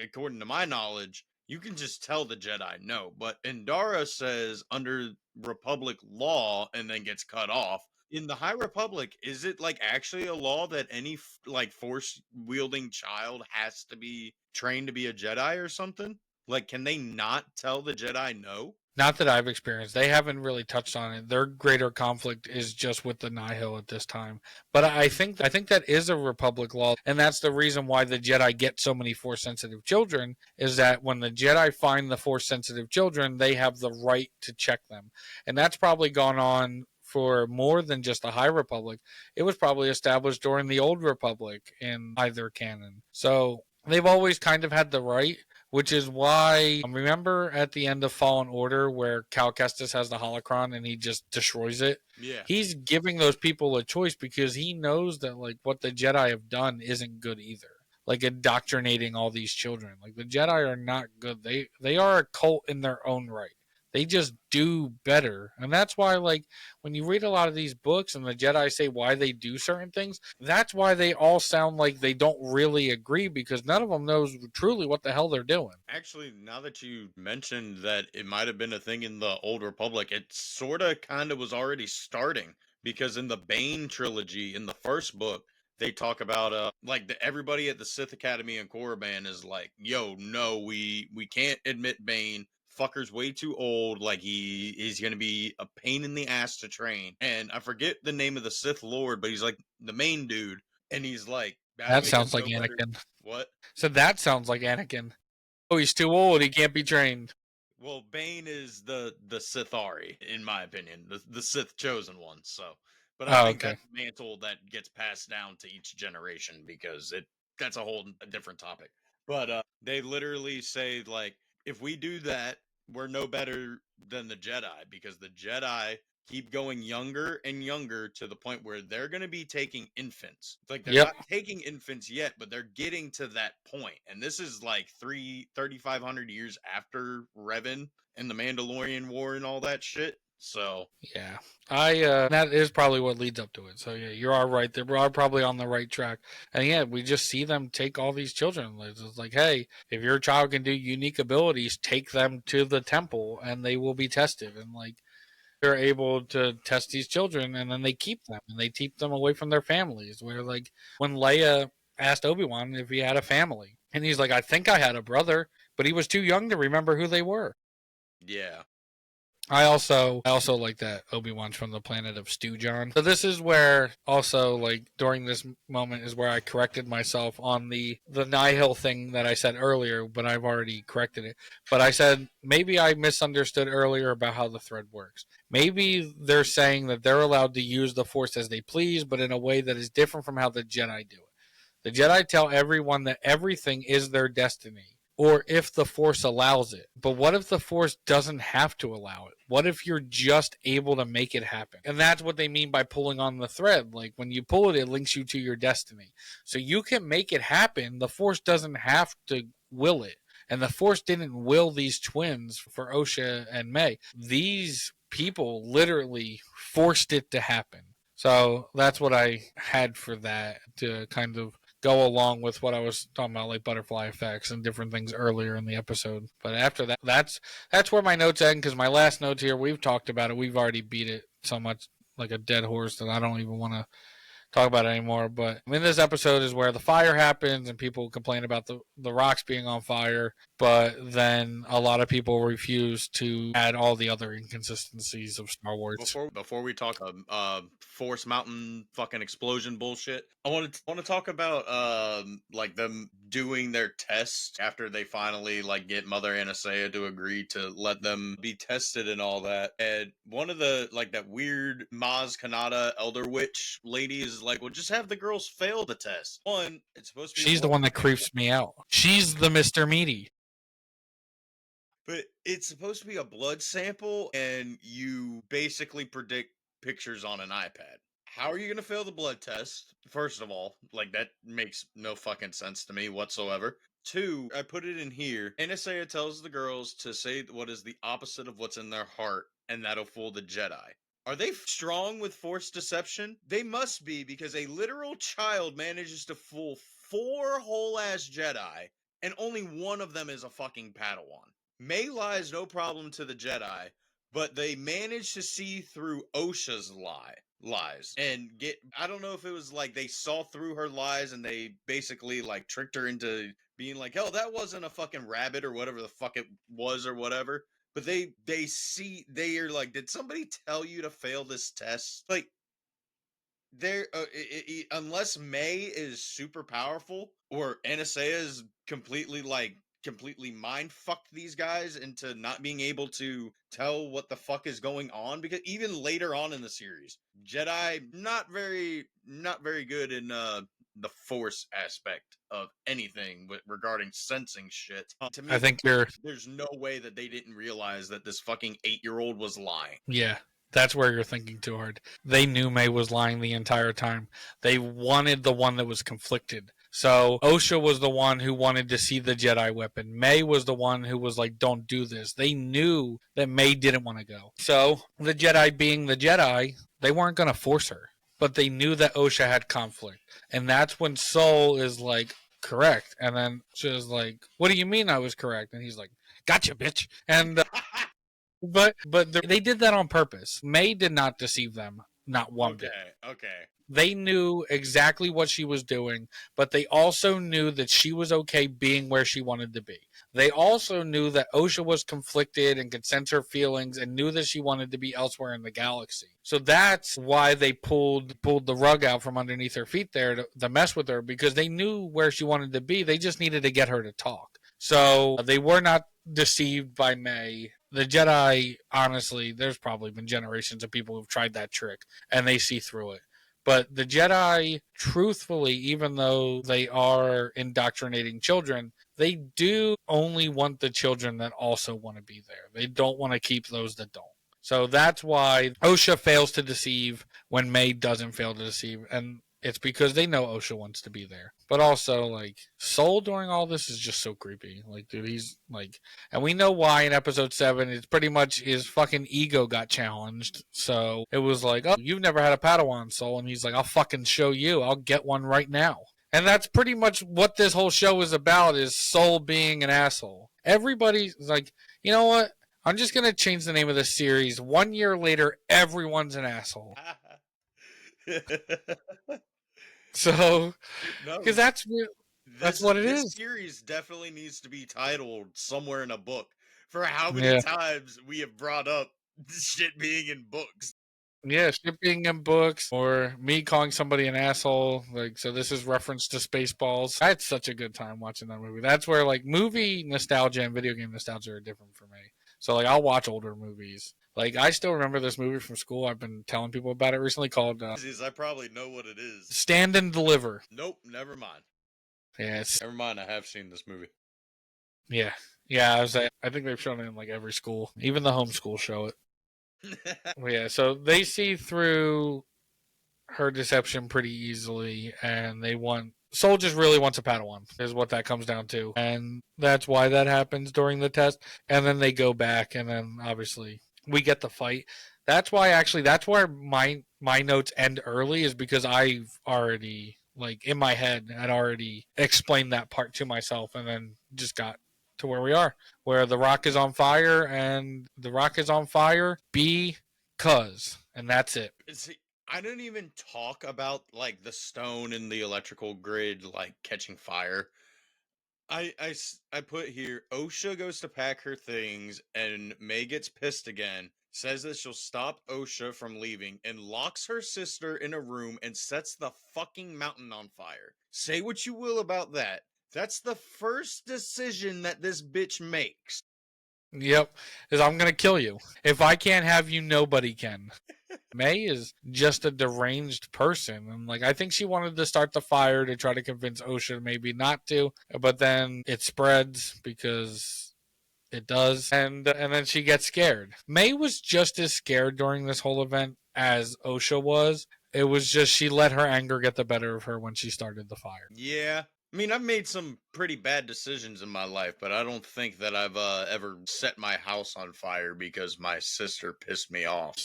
S3: according to my knowledge, you can just tell the Jedi no. But Indara says under Republic law and then gets cut off. In the High Republic, is it like actually a law that any like force wielding child has to be trained to be a Jedi or something? Like, can they not tell the Jedi no?
S2: Not that I've experienced. They haven't really touched on it. Their greater conflict is just with the Nihil at this time. But I think that is a Republic law, and that's the reason why the Jedi get so many Force sensitive children. Is that when the Jedi find the Force sensitive children, they have the right to check them, and that's probably gone on for more than just the High Republic. It was probably established during the Old Republic in either canon. So they've always kind of had the right, which is why remember at the end of Fallen Order where Cal Kestis has the holocron and he just destroys it.
S3: Yeah.
S2: He's giving those people a choice because he knows that like what the Jedi have done isn't good either. Like indoctrinating all these children. Like the Jedi are not good. They are a cult in their own right. They just do better. And that's why like when you read a lot of these books and the Jedi say why they do certain things, that's why they all sound like they don't really agree because none of them knows truly what the hell they're doing.
S3: Actually, now that you mentioned that it might have been a thing in the Old Republic, it sort of kind of was already starting because in the Bane trilogy, in the first book, they talk about like everybody at the Sith Academy in Korriban is like, "Yo, no, we can't admit Bane. Fucker's way too old. Like he's gonna be a pain in the ass to train." And I forget the name of the Sith Lord, but he's like the main dude, and he's like,
S2: That
S3: "Batman is
S2: sounds like
S3: no better."
S2: Anakin.
S3: What?
S2: So that sounds like Anakin. Oh, he's too old. He can't be trained.
S3: Well, Bane is the Sithari, in my opinion, the Sith chosen one. So, but I
S2: Oh,
S3: think
S2: okay.
S3: that's a mantle that gets passed down to each generation because that's a different topic. But they literally say like, if we do that, we're no better than the Jedi because the Jedi keep going younger and younger to the point where they're going to be taking infants. It's like they're
S2: Yep.
S3: not taking infants yet, but they're getting to that point. And this is like 3,500 years after Revan and the Mandalorian War and all that shit. So,
S2: Yeah. That is probably what leads up to it. So yeah, you are right. They are probably on the right track. And yeah, we just see them take all these children. It's like, hey, if your child can do unique abilities, take them to the temple and they will be tested. And like they're able to test these children, and then they keep them, and they keep them away from their families. Where, like, when Leia asked Obi-Wan if he had a family, and he's like, I think I had a brother, but he was too young to remember who they were.
S3: Yeah.
S2: I also like that Obi-Wan's from the planet of Stew John. So this is where also, like, during this moment is where I corrected myself on the Nihil thing that I said earlier, but I've already corrected it. But I said maybe I misunderstood earlier about how the thread works. Maybe they're saying that they're allowed to use the Force as they please, but in a way that is different from how the Jedi do it. The Jedi tell everyone that everything is their destiny, or if the Force allows it. But what if the Force doesn't have to allow it? What if you're just able to make it happen? And that's what they mean by pulling on the thread. Like, when you pull it, it links you to your destiny. So you can make it happen. The Force doesn't have to will it. And the Force didn't will these twins for Osha and May. These people literally forced it to happen. So that's what I had for that, to kind of go along with what I was talking about, like butterfly effects and different things earlier in the episode. But after that, that's where my notes end, because my last notes here, we've talked about it. We've already beat it so much like a dead horse that I don't even want to talk about it anymore. But in this episode is where the fire happens and people complain about the rocks being on fire, but then a lot of people refuse to add all the other inconsistencies of Star Wars.
S3: Before we talk Force Mountain fucking explosion bullshit, I want to talk about like them doing their tests after they finally like get Mother Anastasia to agree to let them be tested and all that. And one of the like that weird Maz Kanata Elder Witch lady is like, well, just have the girls fail the test. One, it's supposed to be
S2: She's the one that creeps me out. She's the Mr. Meaty.
S3: But it's supposed to be a blood sample, and you basically predict pictures on an iPad. How are you going to fail the blood test? First of all, like, that makes no fucking sense to me whatsoever. Two, I put it in here. Anastasia tells the girls to say what is the opposite of what's in their heart, and that'll fool the Jedi. Are they strong with Force deception? They must be, because a literal child manages to fool 4 whole ass Jedi, and only one of them is a fucking Padawan. May lies no problem to the Jedi, but they managed to see through Osha's lies and get, I don't know if it was like they saw through her lies and they basically like tricked her into being like, hell, that wasn't a fucking rabbit or whatever the fuck it was or whatever. But they are like, did somebody tell you to fail this test? Like, there unless May is super powerful or Anastasia is completely mind fucked these guys into not being able to tell what the fuck is going on, because even later on in the series, Jedi not very good in the Force aspect of anything regarding sensing shit. To me,
S2: I think
S3: there's no way that they didn't realize that this fucking 8-year-old was lying.
S2: Yeah, that's where you're thinking too hard. They knew May was lying the entire time. They wanted the one that was conflicted. So Osha was the one who wanted to see the Jedi weapon. May was the one who was like, don't do this. They knew that May didn't want to go. So the Jedi being the Jedi, they weren't going to force her. But they knew that Osha had conflict. And that's when Soul is like, correct. And then she was like, what do you mean I was correct? And he's like, gotcha, bitch. And but they did that on purpose. May did not deceive them, not one bit.
S3: Okay.
S2: They knew exactly what she was doing, but they also knew that she was okay being where she wanted to be. They also knew that Osha was conflicted and could sense her feelings and knew that she wanted to be elsewhere in the galaxy. So that's why they pulled the rug out from underneath her feet there to mess with her, because they knew where she wanted to be. They just needed to get her to talk. So they were not deceived by May. The Jedi, honestly, there's probably been generations of people who've tried that trick and they see through it. But the Jedi, truthfully, even though they are indoctrinating children, they do only want the children that also want to be there. They don't want to keep those that don't. So that's why Osha fails to deceive when May doesn't fail to deceive. And it's because they know Osha wants to be there. But also, like, Soul during all this is just so creepy. Like, dude, he's like, and we know why in episode 7. It's pretty much his fucking ego got challenged. So it was like, oh, you've never had a Padawan, Soul. And he's like, I'll fucking show you. I'll get one right now. And that's pretty much what this whole show is about, is Soul being an asshole. Everybody's like, you know what? I'm just gonna change the name of the series. 1 year later, everyone's an asshole. So,
S3: No,
S2: because that's what it
S3: this
S2: is.
S3: series definitely needs to be titled somewhere in a book for how many
S2: Yeah.
S3: times we have brought up this shit being in books.
S2: Yeah, shipping in books or me calling somebody an asshole. Like, so this is reference to Spaceballs. I had such a good time watching that movie. That's where like movie nostalgia and video game nostalgia are different for me. So like I'll watch older movies. Like I still remember this movie from school. I've been telling people about it recently called
S3: I probably know what it is.
S2: Stand and Deliver.
S3: Nope, never mind.
S2: Yeah,
S3: Never mind, I have seen this movie.
S2: yeah. I think they've shown it in like every school. Even the homeschool show it. Yeah, so they see through her deception pretty easily, and they want Soul just really wants a Padawan, is what that comes down to, and that's why that happens during the test. And then they go back, and then obviously we get the fight. That's where my notes end early, is because I've already like in my head had already explained that part to myself, and then just got to where we are, where the rock is on fire, and the rock is on fire because, and that's it.
S3: See, I didn't even talk about like the stone and the electrical grid like catching fire. I put here OSHA goes to pack her things and May gets pissed again, says that she'll stop OSHA from leaving and locks her sister in a room and sets the fucking mountain on fire. Say what you will about that. That's the first decision that this bitch makes.
S2: Yep, is I'm gonna kill you. If I can't have you, nobody can. May is just a deranged person, and like I think she wanted to start the fire to try to convince OSHA maybe not to, but then it spreads because it does, and then she gets scared. May was just as scared during this whole event as OSHA was. It was just she let her anger get the better of her when she started the fire.
S3: Yeah. I mean, I've made some pretty bad decisions in my life, but I don't think that I've ever set my house on fire because my sister pissed me off.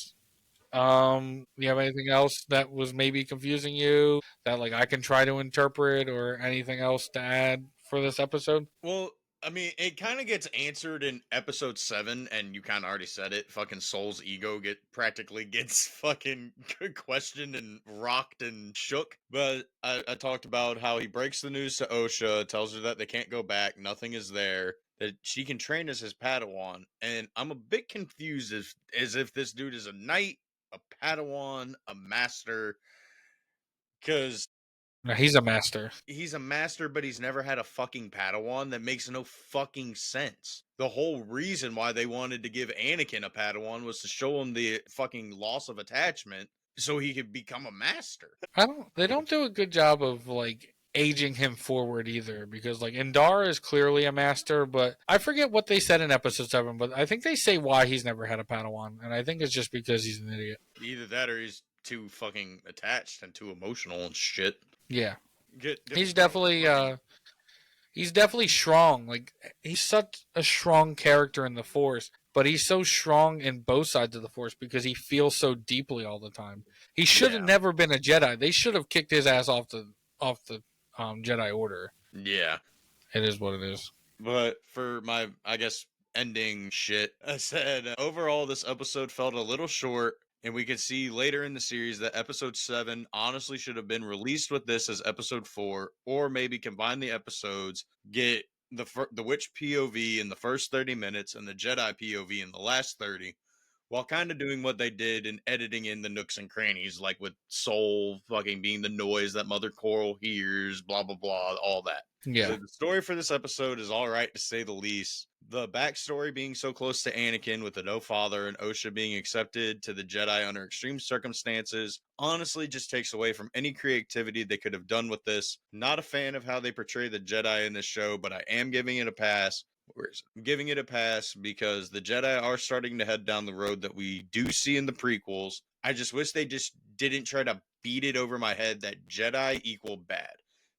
S2: You have anything else that was maybe confusing you that like I can try to interpret, or anything else to add for this episode?
S3: Well, I mean, it kind of gets answered in episode 7, and you kind of already said it. Fucking Soul's ego practically gets fucking questioned and rocked and shook. But I talked about how he breaks the news to OSHA, tells her that they can't go back, nothing is there, that she can train as his Padawan. And I'm a bit confused as if this dude is a knight, a Padawan, a master, because
S2: No, he's a master.
S3: he's a master, but he's never had a fucking Padawan. That makes no fucking sense. The whole reason why they wanted to give Anakin a Padawan was to show him the fucking loss of attachment so he could become a master.
S2: They don't do a good job of like aging him forward either, because like Indar is clearly a master, but I forget what they said in episode 7, but I think they say why he's never had a Padawan, and I think it's just because he's an idiot.
S3: Either that or he's too fucking attached and too emotional and shit.
S2: Yeah.
S3: Get
S2: He's
S3: the fucking-
S2: definitely strong. Like he's such a strong character in the Force, but he's so strong in both sides of the Force because he feels so deeply all the time. He should have
S3: Yeah.
S2: never been a Jedi. They should have kicked his ass off the Jedi Order.
S3: Yeah.
S2: It is what it is.
S3: But for my, I guess, ending shit, I said overall this episode felt a little short, and we could see later in the series that episode 7 honestly should have been released with this as episode 4, or maybe combine the episodes, get the witch POV in the first 30 minutes and the Jedi POV in the last 30, while kind of doing what they did and editing in the nooks and crannies, like with Soul fucking being the noise that Mother Coral hears, blah, blah, blah, all that.
S2: Yeah.
S3: The story for this episode is all right to say the least. The backstory being so close to Anakin with the no father and OSHA being accepted to the Jedi under extreme circumstances honestly just takes away from any creativity they could have done with this. Not a fan of how they portray the Jedi in this show, but I am giving it a pass. Where is it? I'm giving it a pass because the Jedi are starting to head down the road that we do see in the prequels. I just wish they just didn't try to beat it over my head that Jedi equal bad.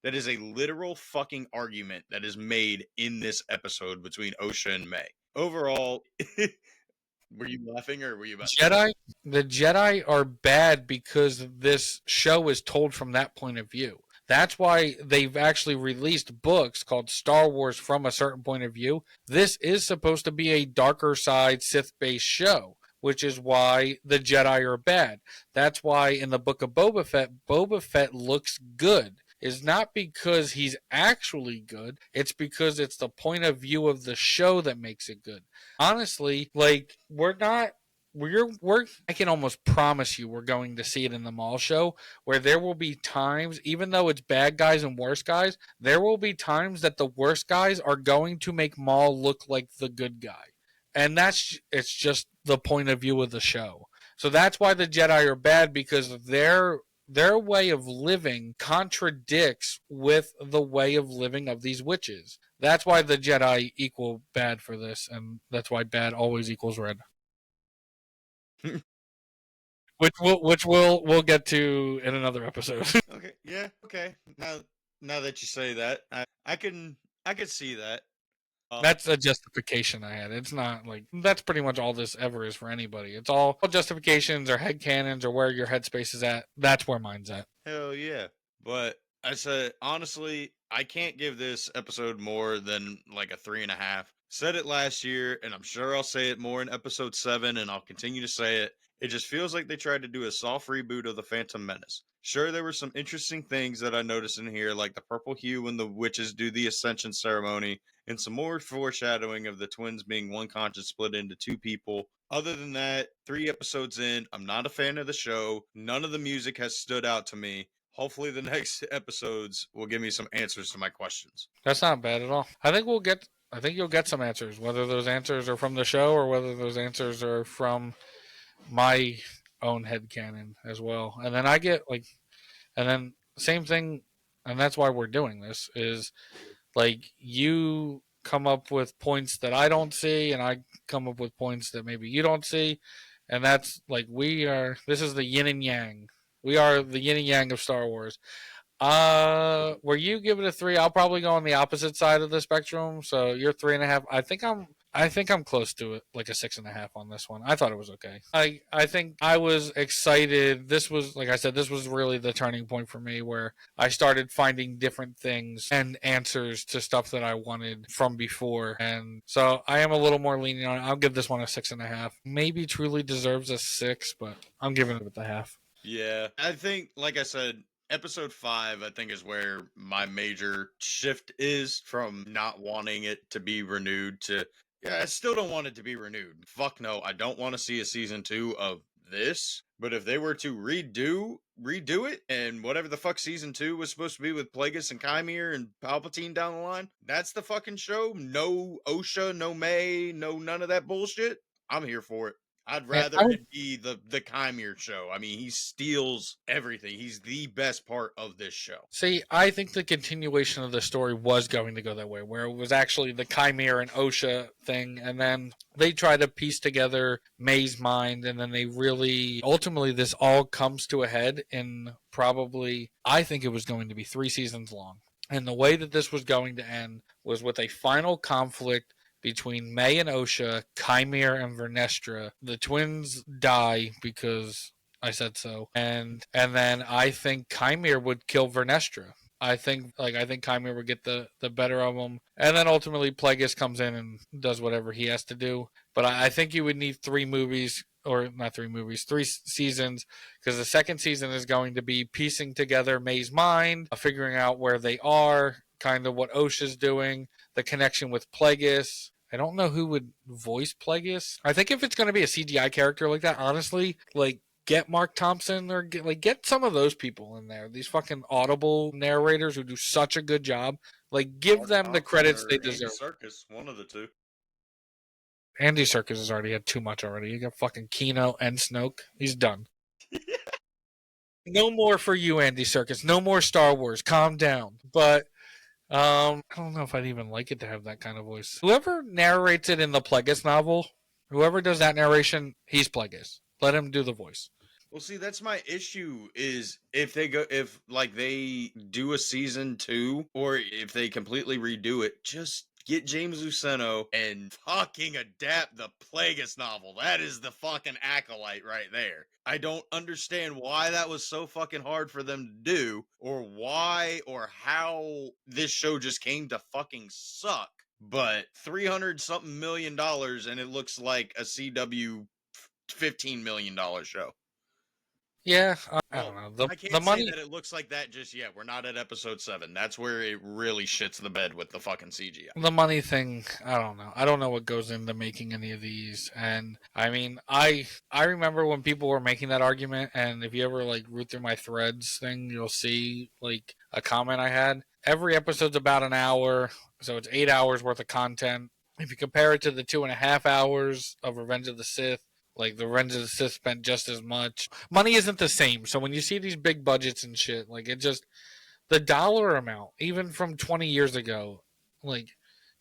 S3: That is a literal fucking argument that is made in this episode between OSHA and May. Overall, were you laughing or were you about
S2: The Jedi are bad because this show is told from that point of view. That's why they've actually released books called Star Wars from a Certain Point of View. This is supposed to be a darker side Sith based show, which is why the Jedi are bad. That's why in the book of Boba Fett looks good. Is not because he's actually good, it's because it's the point of view of the show that makes it good. Honestly, like, we're I can almost promise you we're going to see it in the mall show where there will be times, even though it's bad guys and worse guys, there will be times that the worst guys are going to make Maul look like the good guy. And it's just the point of view of the show. So that's why the Jedi are bad, because their way of living contradicts with the way of living of these witches. That's why the Jedi equal bad for this, and that's why bad always equals red. Which we'll get to in another episode.
S3: Okay, yeah, okay. Now that you say that, I can see that.
S2: That's a justification I had. It's not like that's pretty much all this ever is for anybody. It's all justifications or headcanons or where your headspace is at. That's where mine's at.
S3: Hell yeah. But I said, honestly, I can't give this episode more than like a 3.5. Said it last year, and I'm sure I'll say it more in episode 7, and I'll continue to say it. It just feels like they tried to do a soft reboot of The Phantom Menace. Sure, there were some interesting things that I noticed in here, like the purple hue when the witches do the ascension ceremony, and some more foreshadowing of the twins being one conscious split into two people. Other than that, 3 episodes in, I'm not a fan of the show. None of the music has stood out to me. Hopefully, the next episodes will give me some answers to my questions.
S2: That's not bad at all. I think you'll get some answers, whether those answers are from the show or whether those answers are from my own headcanon as well. And then and then same thing, and that's why we're doing this, is like you come up with points that I don't see, and I come up with points that maybe you don't see. And that's like this is the yin and yang. We are the yin and yang of Star Wars. Where you give it a 3, I'll probably go on the opposite side of the spectrum. So you're 3.5. I think I'm close to it, like a 6.5 on this one. I thought it was okay. I think I was excited. This was, like I said, this was really the turning point for me where I started finding different things and answers to stuff that I wanted from before. And so I am a little more lenient on it. I'll give this one a 6.5. Maybe truly deserves a 6, but I'm giving it a half.
S3: Yeah, I think, like I said, episode 5, I think, is where my major shift is from not wanting it to be renewed to, yeah, I still don't want it to be renewed. Fuck no, I don't want to see a season 2 of this. But if they were to redo it, and whatever the fuck season 2 was supposed to be with Plagueis and Chimere and Palpatine down the line, that's the fucking show. No OSHA, no May, no none of that bullshit. I'm here for it. I'd rather it be the Chimere show. I mean, he steals everything. He's the best part of this show.
S2: See, I think the continuation of the story was going to go that way, where it was actually the Chimere and OSHA thing, and then they try to piece together May's mind, and then they really ultimately this all comes to a head in probably, I think it was going to be 3 seasons long. And the way that this was going to end was with a final conflict between May and OSHA, Chimere and Vernestra. The twins die because I said so, and then I think Chimere would kill Vernestra. I think Chimere would get the better of him, and then ultimately Plagueis comes in and does whatever he has to do. But I think you would need 3 movies, or not 3 movies, 3 seasons, because the second season is going to be piecing together May's mind, figuring out where they are, kind of what OSHA's doing, the connection with Plagueis. I don't know who would voice Plagueis. I think if it's going to be a CGI character like that, honestly, like get Mark Thompson or get some of those people in there. These fucking Audible narrators who do such a good job. Like give Mark them Thompson the credits they deserve.
S3: Andy Serkis, one of the two.
S2: Andy Serkis has already had too much already. You got fucking Kino and Snoke. He's done. No more for you, Andy Serkis. No more Star Wars. Calm down. But I don't know if I'd even like it to have that kind of voice. Whoever narrates it in the Plagueis novel, whoever does that narration, he's Plagueis. Let him do the voice.
S3: Well, see, that's my issue is if they do a season 2 or if they completely redo it, just Get James Luceno and fucking adapt the Plagueis novel. That is the fucking Acolyte right there. I don't understand why that was so fucking hard for them to do, or why or how this show just came to fucking suck. But 300 something million dollars, and it looks like a CW $15 million show.
S2: Yeah, I
S3: Well,
S2: don't know.
S3: I
S2: The
S3: can't say
S2: money,
S3: that it looks like that just yet. We're not at episode 7. That's where it really shits the bed with the fucking CGI.
S2: the money thing, I don't know. I don't know what goes into making any of these. And I mean, I remember when people were making that argument, and if you ever like root through my threads thing, you'll see like a comment I had. Every episode's about an hour, so it's 8 hours worth of content. If you compare it to the 2.5 hours of Revenge of the Sith, like the Revenge of the Sith spent just as much. Money isn't the same. So when you see these big budgets and shit, like it just the dollar amount, even from 20 years ago, like,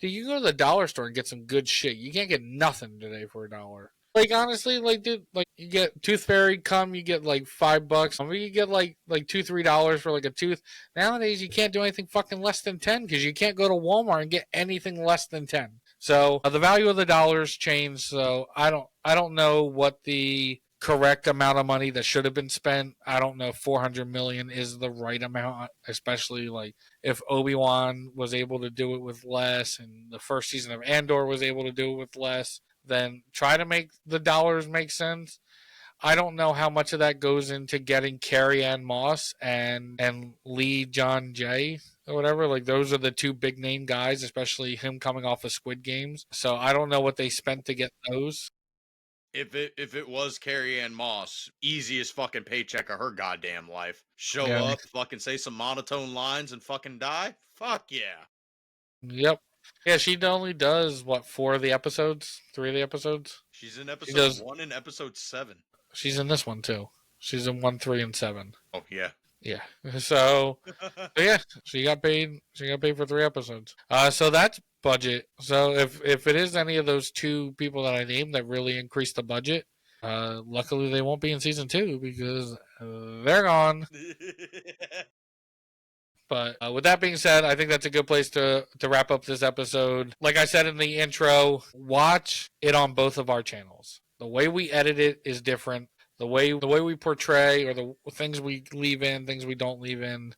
S2: dude, you go to the dollar store and get some good shit. You can't get nothing today for $1. Like honestly, like dude, like you get Tooth Fairy come, you get like $5. I mean, you get like $2-3 for like a tooth. Nowadays, you can't do anything fucking less than 10 because you can't go to Walmart and get anything less than 10. So the value of the dollars changed. So I don't know what the correct amount of money that should have been spent. I don't know if 400 million is the right amount, especially like if Obi-Wan was able to do it with less and the first season of Andor was able to do it with less, then try to make the dollars make sense. I don't know how much of that goes into getting Carrie Ann Moss and Lee John Jay or whatever. Like those are the two big name guys, especially him coming off of Squid Games. So I don't know what they spent to get those.
S3: If it was Carrie Ann Moss, easiest fucking paycheck of her goddamn life. Show
S2: Yeah.
S3: up, fucking say some monotone lines, and fucking die. Fuck yeah.
S2: Yep. Yeah, she only does what, 4 of the episodes, 3 of the episodes.
S3: She's in
S2: She
S3: episode
S2: does.
S3: 1 and episode 7.
S2: She's in this one too. She's in 1, 3, and 7.
S3: Oh yeah.
S2: Yeah. So yeah, she got paid. She got paid for 3 episodes. So that's budget. So if it is any of those two people that I named that really increased the budget, luckily they won't be in season 2 because they're gone. But with that being said, I think that's a good place to wrap up this episode. Like I said in the intro, watch it on both of our channels. The way we edit it is different. The way we portray or the things we leave in, things we don't leave in,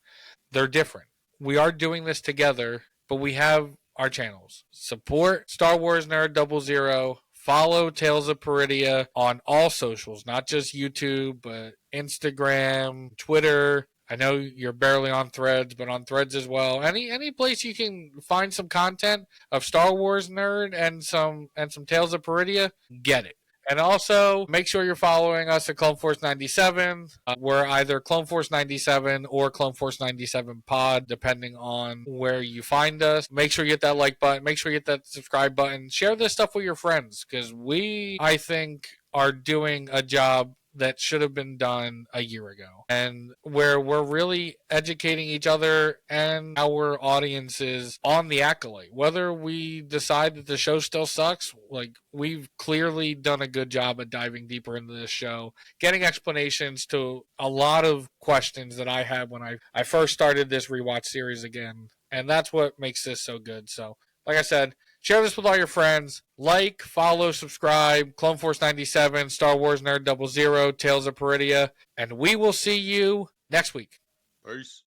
S2: they're different. We are doing this together, but we have our channels. Support Star Wars Nerd 00. Follow Tales of Peridia on all socials, not just YouTube, but Instagram, Twitter. I know you're barely on Threads, but on Threads as well. Any place you can find some content of Star Wars Nerd and some Tales of Peridia, get it. And also, make sure you're following us at Clone Force 97. We're either Clone Force 97 or Clone Force 97 Pod, depending on where you find us. Make sure you hit that like button. Make sure you hit that subscribe button. Share this stuff with your friends because we, I think, are doing a job that should have been done a year ago and where we're really educating each other and our audiences on the Acolyte. Whether we decide that the show still sucks, like we've clearly done a good job at diving deeper into this show, getting explanations to a lot of questions that I had when I first started this rewatch series again. And that's what makes this so good. So, like I said, share this with all your friends. Like, follow, subscribe. Clone Force 97, Star Wars Nerd 00, Tales of Peridia. And we will see you next week.
S3: Peace.